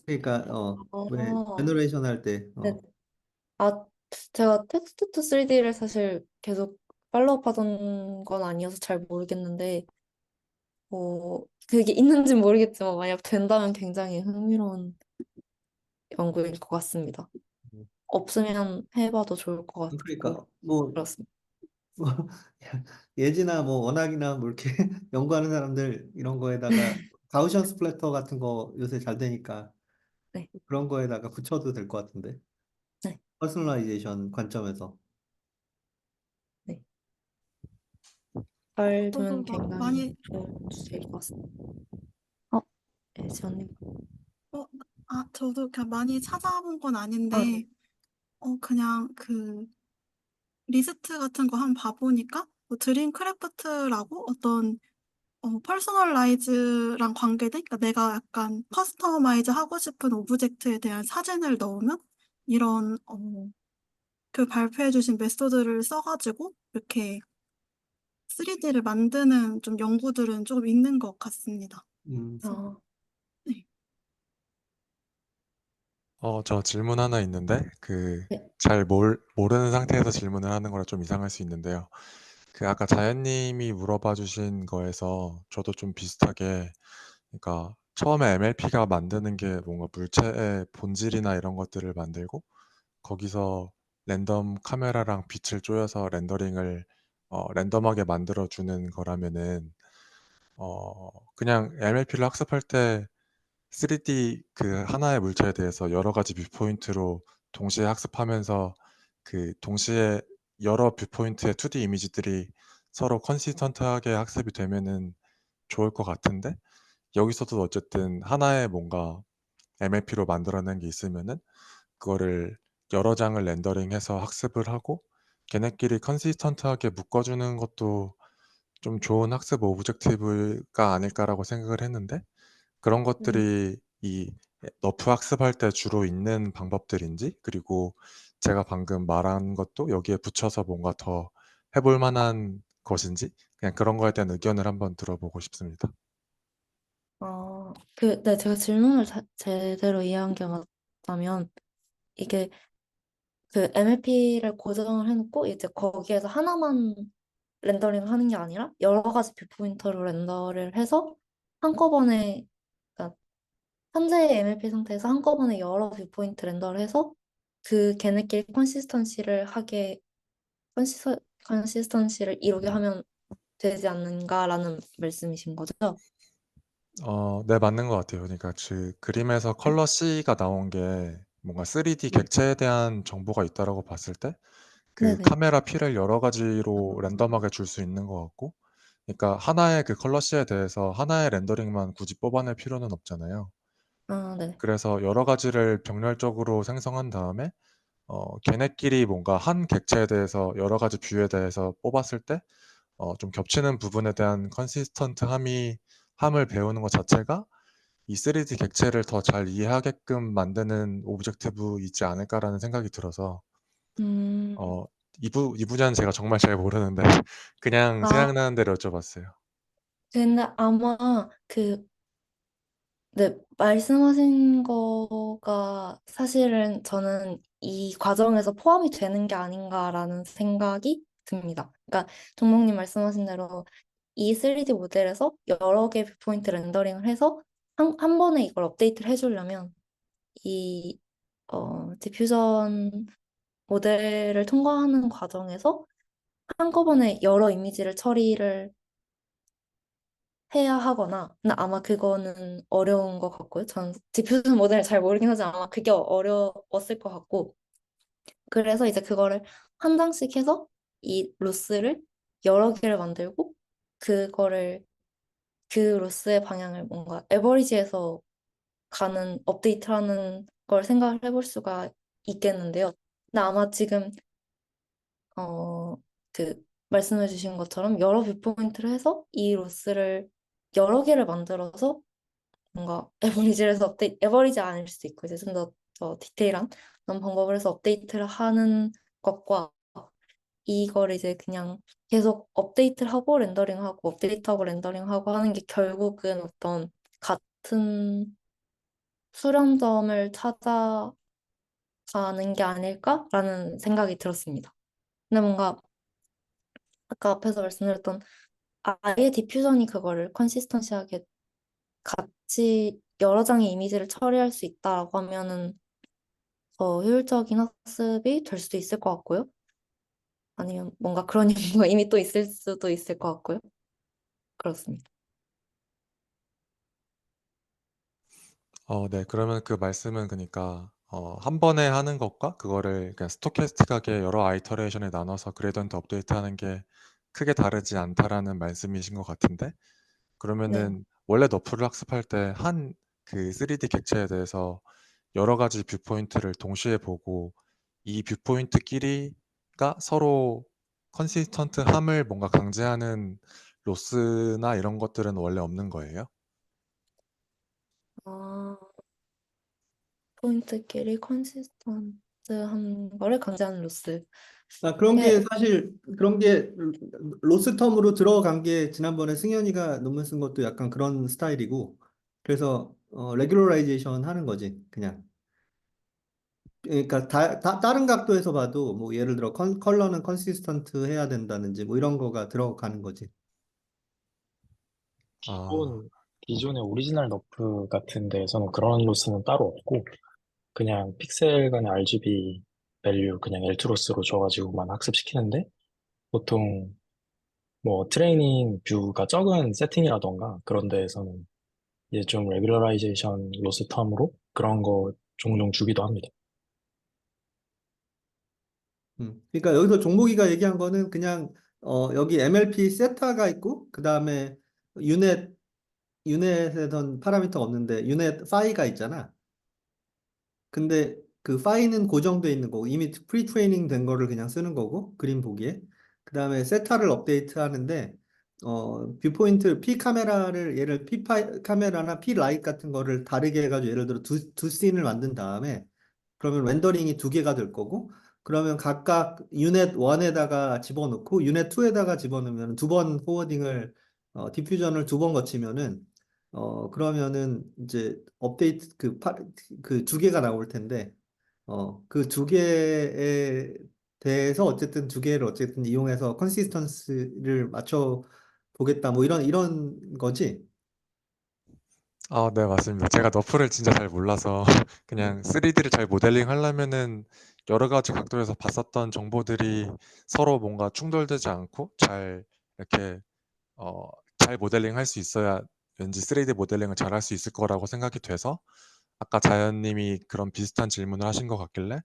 왜 어, 제너레이션 할 때 네. 아, 제가 텍스트 투 3D를 사실 계속 팔로우 하던 건 아니어서 잘 모르겠는데, 그게 있는지 모르겠지만, 만약 된다면 굉장히 흥미로운 연구일 것 같습니다. 없으면 해봐도 좋을 것 같고, 그러니까 뭐 그렇습니다. 뭐, 예지나 뭐 워낙이나 뭐 이렇게 연구하는 사람들 이런 거에다가 가우시안 스플래터 같은 거 요새 잘 되니까 네, 그런 거에다가 붙여도 될 것 같은데 네, 퍼스널라이제이션 관점에서 네. 잘 저도 되면 막 굉장히 많이, 좋은 주제일 것 같습니다. 네, 지원님. 어, 저도 그냥 많이 찾아본 건 네. 아닌데, 그냥 리스트 같은 거 한번 봐보니까, 뭐 드림 크래프트라고 어떤, 퍼스널라이즈랑 관계된, 그러니까 내가 약간 커스터마이즈 하고 싶은 오브젝트에 대한 사진을 넣으면, 이런, 그 발표해주신 메소드를 써가지고, 이렇게 3D를 만드는 좀 연구들은 조금 있는 것 같습니다. 그래서, 아, 네. 저 질문 하나 있는데, 네. 잘 모르는 상태에서 질문을 하는 거라 좀 이상할 수 있는데요. 아까 자연님이 물어봐 주신 거에서 저도 좀 비슷하게, 그러니까 처음에 MLP가 만드는 게 뭔가 물체의 본질이나 이런 것들을 만들고, 거기서 랜덤 카메라랑 빛을 쪼여서 렌더링을, 랜덤하게 만들어주는 거라면은, 그냥 MLP를 학습할 때 3D 하나의 물체에 대해서 여러 가지 뷰포인트로 동시에 학습하면서 동시에 여러 뷰포인트의 2D 이미지들이 서로 컨시스턴트하게 학습이 되면은 좋을 것 같은데, 여기서도 어쨌든 하나의 뭔가 MLP로 만들어낸 게 있으면은 그거를 여러 장을 렌더링해서 학습을 하고 걔네끼리 컨시스턴트하게 묶어주는 것도 좀 좋은 학습 오브젝티브가 아닐까라고 생각을 했는데, 그런 것들이 이 너프 학습할 때 주로 있는 방법들인지, 그리고 제가 방금 말한 것도 여기에 붙여서 뭔가 더 해볼 만한 것인지, 그냥 그런 거에 대한 의견을 한번 들어보고 싶습니다. 네, 제가 질문을 제대로 이해한 게 맞다면, 이게 MLP를 고정을 해놓고, 이제 거기에서 하나만 렌더링을 하는 게 아니라, 여러 가지 뷰포인터로 렌더를 해서, 한꺼번에, 그러니까 현재의 MLP 상태에서 한꺼번에 여러 뷰포인트 렌더를 해서, 그 걔네끼리 컨시스턴시를 이루게 하면 되지 않는가라는 말씀이신 거죠? 네, 맞는 것 같아요. 그러니까 그 그림에서 컬러 C가 나온 게 뭔가 3D 객체에 대한 정보가 있다라고 봤을 때 그 네네. 카메라 P를 여러 가지로 랜덤하게 줄 수 있는 것 같고, 그러니까 하나의 그 컬러 C에 대해서 하나의 렌더링만 굳이 뽑아낼 필요는 없잖아요. 아, 네. 그래서 여러 가지를 병렬적으로 생성한 다음에 걔네끼리 뭔가 한 객체에 대해서 여러 가지 뷰에 대해서 뽑았을 때 좀 겹치는 부분에 대한 함을 배우는 것 자체가 이 3D 객체를 더 잘 이해하게끔 만드는 오브젝티브이지 않을까라는 생각이 들어서 음, 이 분야는 제가 정말 잘 모르는데 그냥 아, 생각나는 대로 여쭤봤어요. 근데 아마 네, 말씀하신 거가 사실은 저는 이 과정에서 포함이 되는 게 아닌가라는 생각이 듭니다. 그러니까 종목님 말씀하신 대로 이 3D 모델에서 여러 개의 뷰포인트 렌더링을 해서 한 번에 이걸 업데이트를 해주려면 이 디퓨전 모델을 통과하는 과정에서 한꺼번에 여러 이미지를 처리를 해야 하거나, 근데 아마 그거는 어려운 것 같고요. 전 디퓨전 모델을 잘 모르긴 하지만 아마 그게 어려웠을 것 같고, 그래서 이제 그거를 한 장씩 해서 이 로스를 여러 개를 만들고, 그거를 그 로스의 방향을 뭔가 에버리지에서 가는 업데이트하는 걸 생각을 해볼 수가 있겠는데요. 근데 아마 지금 어, 그 말씀해 주신 것처럼 여러 뷰포인트를 해서 이 로스를 여러 개를 만들어서 뭔가 에버리지 아닐 수도 있고 이제 좀 더 디테일한 그런 방법을 해서 업데이트를 하는 것과 이걸 이제 그냥 계속 업데이트를 하고 렌더링하고 업데이트하고 렌더링하고 하는 게 결국은 어떤 같은 수렴점을 찾아가는 게 아닐까라는 생각이 들었습니다. 근데 뭔가 아까 앞에서 말씀드렸던 아예 디퓨전이 그거를 컨시스턴시하게 같이 여러 장의 이미지를 처리할 수 있다라고 하면은 더 효율적인 학습이 될 수도 있을 것 같고요. 아니면 뭔가 그런 연구가 이미 또 있을 수도 있을 것 같고요. 그렇습니다. 네. 그러면 그 말씀은 그니까 한 번에 하는 것과 그거를 그냥 스토캐스틱하게 여러 아이터레이션에 나눠서 그레이던트 업데이트하는 게 크게 다르지 않다라는 말씀이신 것 같은데, 네. 그러면은 원래 너프를 학습할 때 한 그 3D 객체에 대해서 여러 가지 뷰포인트를 동시에 보고 이 뷰포인트끼리가 서로 컨시스턴트함을 뭔가 강제하는 로스나 이런 것들은 원래 없는 거예요? 아, 포인트끼리 컨시스턴트한 거를 강제하는 로스. 그런 게 예, 사실 그런 게 로스텀으로 들어간 게 지난번에 승현이가 논문 쓴 것도 약간 그런 스타일이고 그래서 레귤러라이제이션 하는 거지 그냥. 그러니까 다른 각도에서 봐도 뭐 예를 들어 컬러는 컨시스턴트 해야 된다든지 뭐 이런 거가 들어가는 거지. 아, 기존의 오리지널 너프 같은 데에서는 그런 로스는 따로 없고, 그냥 픽셀 간의 RGB 밸류 그냥 L2로스로 줘가지고만 학습시키는데, 보통 뭐 트레이닝 뷰가 적은 세팅이라던가 그런 데에서는 이제 좀 레귤러라이제이션 로스 텀으로 그런 거 종종 주기도 합니다. 그러니까 여기서 종목이가 얘기한 거는 그냥 여기 MLP 세타가 있고 그 다음에 유넷 유넷에선 파라미터가 없는데 유넷 파이가 있잖아. 근데 그 파이는 고정돼 있는 거고 이미 프리 트레이닝 된 거를 그냥 쓰는 거고 그림 보기에 그다음에 세타를 업데이트 하는데 뷰포인트 P 카메라를 예를 P 카메라나 P 라이트 같은 거를 다르게 해가지고 예를 들어 두 씬을 만든 다음에 그러면 렌더링이 두 개가 될 거고 그러면 각각 유닛 1에다가 집어넣고 유닛 2에다가 집어넣으면 두 번 포워딩을 디퓨전을 두 번 거치면은 그러면은 이제 업데이트 그 두 개가 나올 텐데 그 두 개에 대해서 어쨌든 두 개를 어쨌든 이용해서 컨시스턴스를 맞춰 보겠다 뭐 이런 거지. 네, 맞습니다. 제가 너프를 진짜 잘 몰라서 그냥 3D를 잘 모델링 하려면은 여러 가지 각도에서 봤었던 정보들이 서로 뭔가 충돌되지 않고 잘 이렇게 잘 모델링 할 수 있어야 왠지 3D 모델링을 잘 할 수 있을 거라고 생각이 돼서 아까 자연님이 그런 비슷한 질문을 하신 것 같길래 네,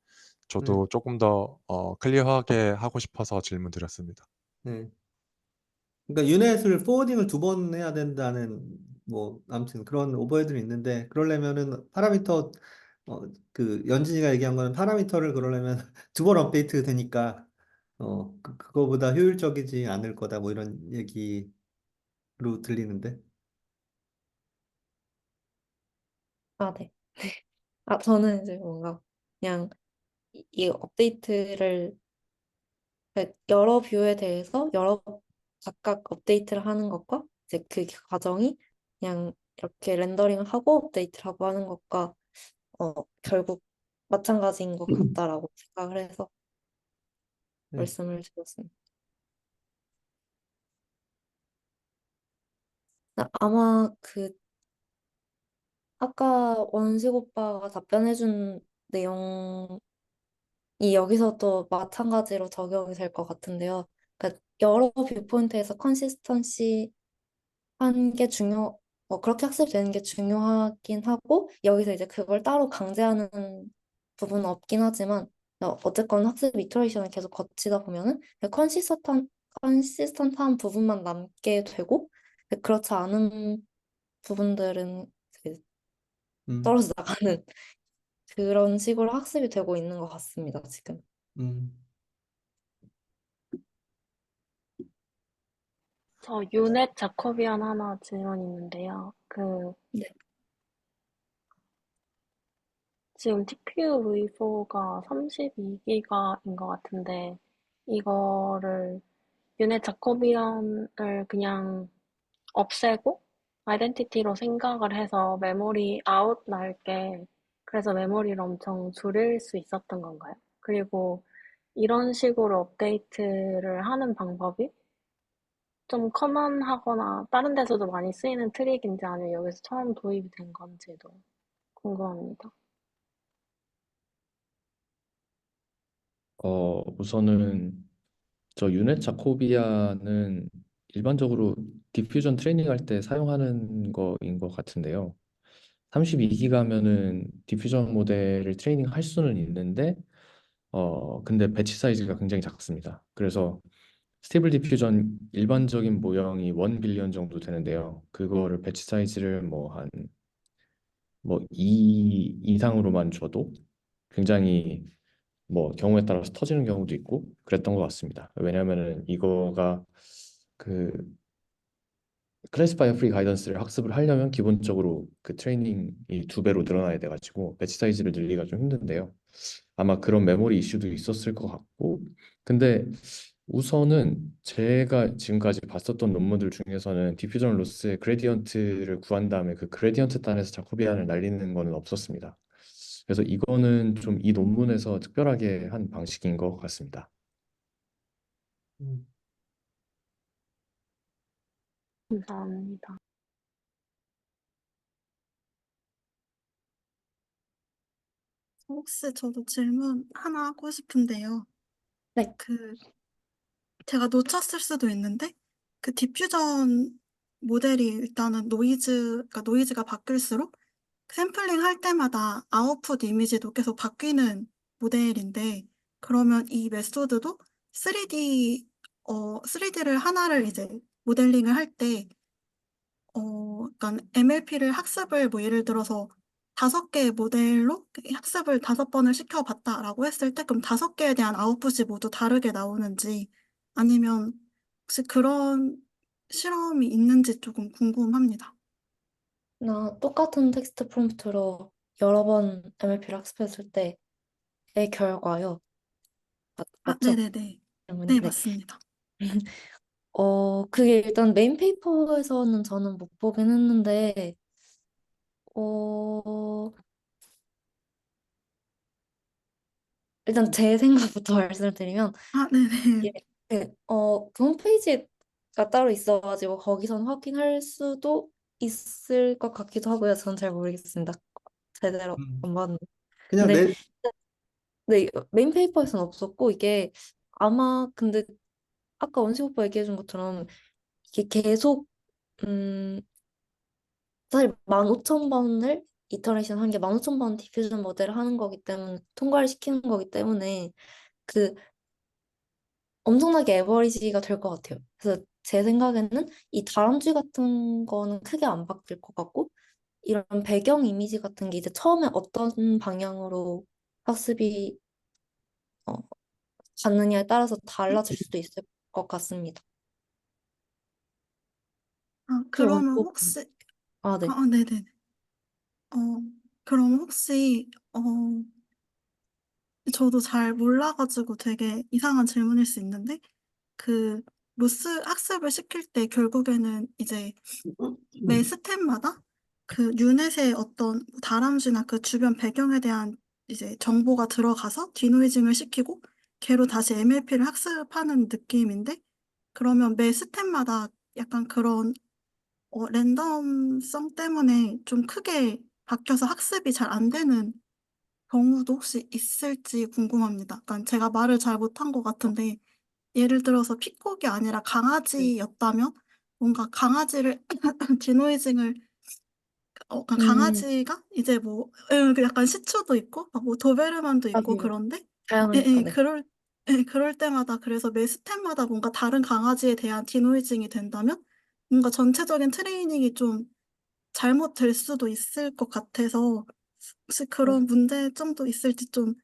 저도 조금 더 클리어하게 하고 싶어서 질문 드렸습니다. 네. 그러니까 유넷을 포워딩을 2번 해야 된다는 뭐 아무튼 그런 오버헤드는 있는데 그러려면은 파라미터 그 연진이가 얘기한 거는 파라미터를 그러려면 2번 업데이트 되니까 그거보다 효율적이지 않을 거다 뭐 이런 얘기로 들리는데. 아, 네. 저는 이제 뭔가 그냥 이 업데이트를 여러 뷰에 대해서 여러 각각 업데이트를 하는 것과 이제 그 과정이 그냥 이렇게 렌더링을 하고 업데이트를 하고 하는 것과 결국 마찬가지인 것 같다라고 생각을 해서 네. 말씀을 드렸습니다. 아마 아까 원식 오빠가 답변해준 내용이 여기서도 마찬가지로 적용이 될 것 같은데요. 그러니까 여러 뷰포인트에서 컨시스턴시 한 게 그렇게 학습되는 게 중요하긴 하고, 여기서 이제 그걸 따로 강제하는 부분은 없긴 하지만, 어쨌건 학습 이터레이션을 계속 거치다 보면은, 컨시스턴트한 부분만 남게 되고, 그렇지 않은 부분들은 이제 음, 떨어져 나가는 그런 식으로 학습이 되고 있는 것 같습니다, 지금. 음, 저 유넷 자코비안 하나 질문 있는데요. 네. 지금 TPU v4가 32기가인 것 같은데, 이거를 유넷 자코비안을 그냥 없애고 아이덴티티로 생각을 해서 메모리 아웃 날게 그래서 메모리를 엄청 줄일 수 있었던 건가요? 그리고 이런 식으로 업데이트를 하는 방법이 좀 커먼하거나 다른 데서도 많이 쓰이는 트릭인지 아니면 여기서 처음 도입이 된 건지도 궁금합니다. 우선은 저 유넷 자코비아는 일반적으로 디퓨전 트레이닝 할 때 사용하는 거인 것 같은데요. 32기가면은 디퓨전 모델을 트레이닝 할 수는 있는데 근데 배치 사이즈가 굉장히 작습니다. 그래서 스테이블 디퓨전 일반적인 모형이 1 빌리언 정도 되는데요. 그거를 배치 사이즈를 뭐 2 이상으로만 줘도 굉장히 뭐 경우에 따라서 터지는 경우도 있고 그랬던 것 같습니다. 왜냐하면은 이거가 그 클래시파이어 프리 가이던스를 학습을 하려면 기본적으로 그 트레이닝이 2배로 늘어나야 돼가지고 배치 사이즈를 늘리기가 좀 힘든데요. 아마 그런 메모리 이슈도 있었을 것 같고, 근데 우선은 제가 지금까지 봤었던 논문들 중에서는 디퓨전 로스의 그레디언트를 구한 다음에 그 그레디언트 단에서 자코비안을 날리는 거는 없었습니다. 그래서 이거는 좀 이 논문에서 특별하게 한 방식인 것 같습니다. 음. 감사합니다. 혹시 저도 질문 하나 하고 싶은데요. 네. 제가 놓쳤을 수도 있는데, 디퓨전 모델이 일단은 그러니까 노이즈가 바뀔수록 샘플링 할 때마다 아웃풋 이미지도 계속 바뀌는 모델인데, 그러면 이 메소드도 3D를 하나를 이제 모델링을 할 때, 그러니까 MLP를 학습을 뭐 예를 들어서 5개의 모델로 학습을 5번을 시켜봤다라고 했을 때, 그럼 5개에 대한 아웃풋이 모두 다르게 나오는지, 아니면 혹시 그런 실험이 있는지 조금 궁금합니다. 똑같은 텍스트 프롬프트로 여러 번 MLP를 학습했을 때의 결과요. 맞죠? 네네네. 질문이? 네, 네. 맞습니다. 그게 일단 메인 페이퍼에서는 저는 못 보긴 했는데, 어, 일단 제 생각부터 말씀을 드리면, 네네. 예, 그 홈페이지가 따로 있어가지고 거기선 확인할 수도 있을 것 같기도 하고요. 전 잘 모르겠습니다. 제대로 음. 안 봤는데. 그냥 근데 내 네, 메인 페이퍼에서는 없었고 이게 아마 근데 아까 원식 오빠 얘기해준 것처럼 이게 계속 음 사실 15,000번을 이터레이션 한 게 15,000번 디퓨전 모델을 하는 거기 때문에 통과를 시키는 거기 때문에 그 엄청나게 에버리지가 될 것 같아요. 그래서 제 생각에는 이 다람쥐 같은 거는 크게 안 바뀔 것 같고 이런 배경 이미지 같은 게 이제 처음에 어떤 방향으로 학습이 어, 갔느냐에 따라서 달라질 수도 있을 것 같습니다. 아, 혹시 그러면 원고 혹시, 네. 네네네. 어, 그럼 혹시, 저도 잘 몰라가지고 되게 이상한 질문일 수 있는데, 그, 로스 학습을 시킬 때 결국에는 이제 매 스텝마다 그 유넷의 어떤 다람쥐나 그 주변 배경에 대한 이제 정보가 들어가서 디노이징을 시키고 걔로 다시 MLP를 학습하는 느낌인데 그러면 매 스텝마다 약간 그런 랜덤성 때문에 좀 크게 바뀌어서 학습이 잘 안 되는 경우도 혹시 있을지 궁금합니다. 약간 제가 말을 잘 못한 것 같은데 예를 들어서 피콕이 아니라 네. 강아지였다면 뭔가 강아지를 디노이징을 그러니까 음, 강아지가 이제 뭐 그 약간 시추도 있고 뭐 도베르만도 있고 맞아요. 그런데 예, 다양하니까, 예, 네. 그럴 때마다 그래서 매 스텝마다 뭔가 다른 강아지에 대한 디노이징이 된다면 뭔가 전체적인 트레이닝이 좀 잘못될 수도 있을 것 같아서 혹시 네. 그런 문제점도 있을지 좀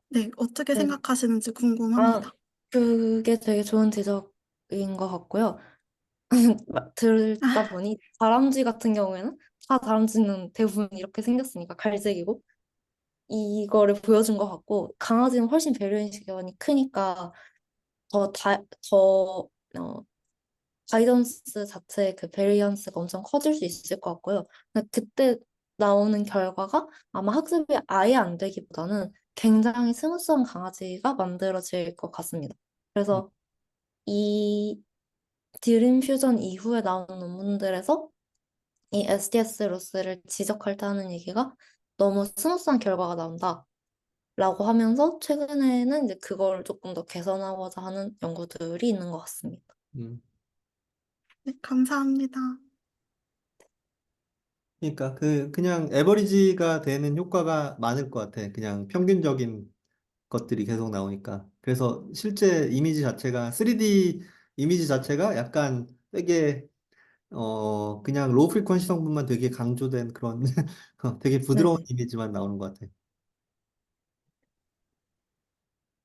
네, 어떻게 네. 생각하시는지 아, 궁금합니다. 그게 되게 좋은 지적인 것 같고요. 듣다 보니 다람쥐 같은 경우에는 다 다람쥐는 대부분 이렇게 생겼으니까 갈색이고 이거를 보여준 것 같고 강아지는 훨씬 배려인식이 많이 크니까 더 가이던스 자체의 그 베리언스가 엄청 커질 수 있을 것 같고요. 근데 그때 나오는 결과가 아마 학습이 아예 안 되기보다는 굉장히 스무스한 강아지가 만들어질 것 같습니다. 그래서 이 드림 퓨전 이후에 나온 논문들에서 이 SDS 로스를 지적할 때 하는 얘기가 너무 스무스한 결과가 나온다. 라고 하면서 최근에는 이제 그걸 조금 더 개선하고자 하는 연구들이 있는 것 같습니다. 음. 네, 감사합니다. 그러니까 그냥 에버리지가 되는 효과가 많을 것 같아. 그냥 평균적인 것들이 계속 나오니까. 그래서 실제 이미지 자체가 3D 이미지 자체가 약간 되게 그냥 로우 프리퀀시 성분만 되게 강조된 그런 되게 부드러운 네네. 이미지만 나오는 것 같아.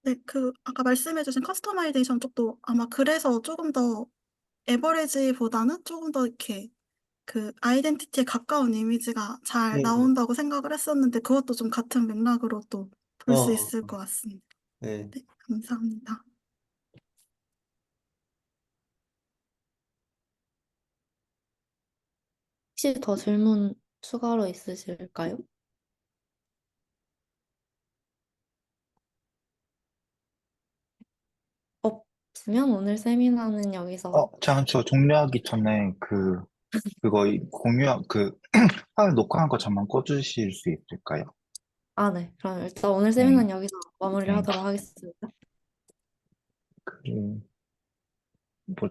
네, 아까 말씀해주신 커스터마이제이션 쪽도 아마 그래서 조금 더 에버리지보다는 조금 더 이렇게 그 아이덴티티에 가까운 이미지가 잘 음. 나온다고 생각을 했었는데 그것도 좀 같은 맥락으로 또 어, 볼 수 어, 있을 것 같습니다. 네. 네, 감사합니다. 혹시 더 질문 추가로 있으실까요? 없으면 오늘 세미나는 여기서 저 종료하기 전에 파일 녹화한 거 잠깐 꺼주실 수 있을까요? 네. 그럼 일단 오늘 네. 세미나는 여기서 마무리를 네. 하도록 하겠습니다. 그, 뭐